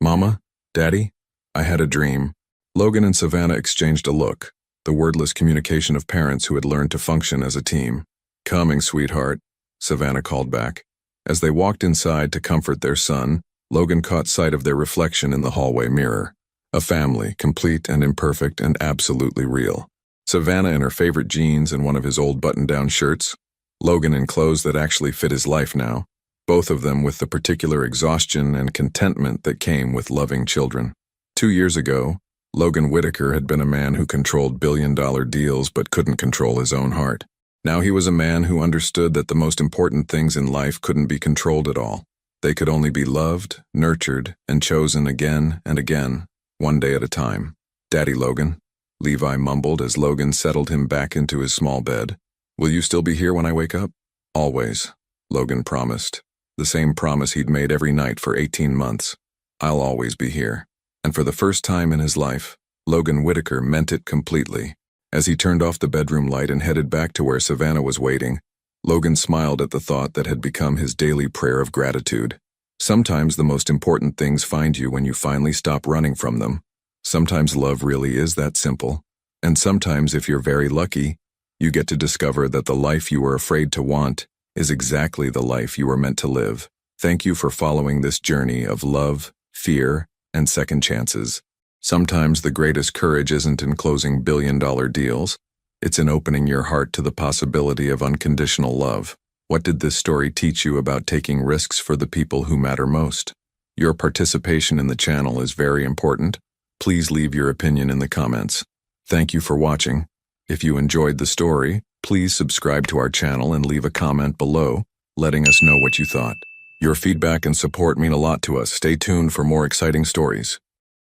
"Mama? Daddy? I had a dream." Logan and Savannah exchanged a look, the wordless communication of parents who had learned to function as a team. "Coming, sweetheart," Savannah called back. As they walked inside to comfort their son, Logan caught sight of their reflection in the hallway mirror. A family, complete and imperfect and absolutely real. Savannah in her favorite jeans and one of his old button-down shirts. Logan in clothes that actually fit his life now, both of them with the particular exhaustion and contentment that came with loving children. 2 years ago, Logan Whitaker had been a man who controlled billion-dollar deals but couldn't control his own heart. Now he was a man who understood that the most important things in life couldn't be controlled at all. They could only be loved, nurtured, and chosen again and again, one day at a time. "Daddy Logan," Levi mumbled as Logan settled him back into his small bed. "Will you still be here when I wake up?" "Always," Logan promised, the same promise he'd made every night for 18 months. "I'll always be here." And for the first time in his life, Logan Whitaker meant it completely. As he turned off the bedroom light and headed back to where Savannah was waiting, Logan smiled at the thought that had become his daily prayer of gratitude. Sometimes the most important things find you when you finally stop running from them. Sometimes love really is that simple. And sometimes, if you're very lucky, you get to discover that the life you were afraid to want is exactly the life you were meant to live. Thank you for following this journey of love, fear, and second chances. Sometimes the greatest courage isn't in closing billion-dollar deals. It's in opening your heart to the possibility of unconditional love. What did this story teach you about taking risks for the people who matter most? Your participation in the channel is very important. Please leave your opinion in the comments. Thank you for watching. If you enjoyed the story, please subscribe to our channel and leave a comment below, letting us know what you thought. Your feedback and support mean a lot to us. Stay tuned for more exciting stories.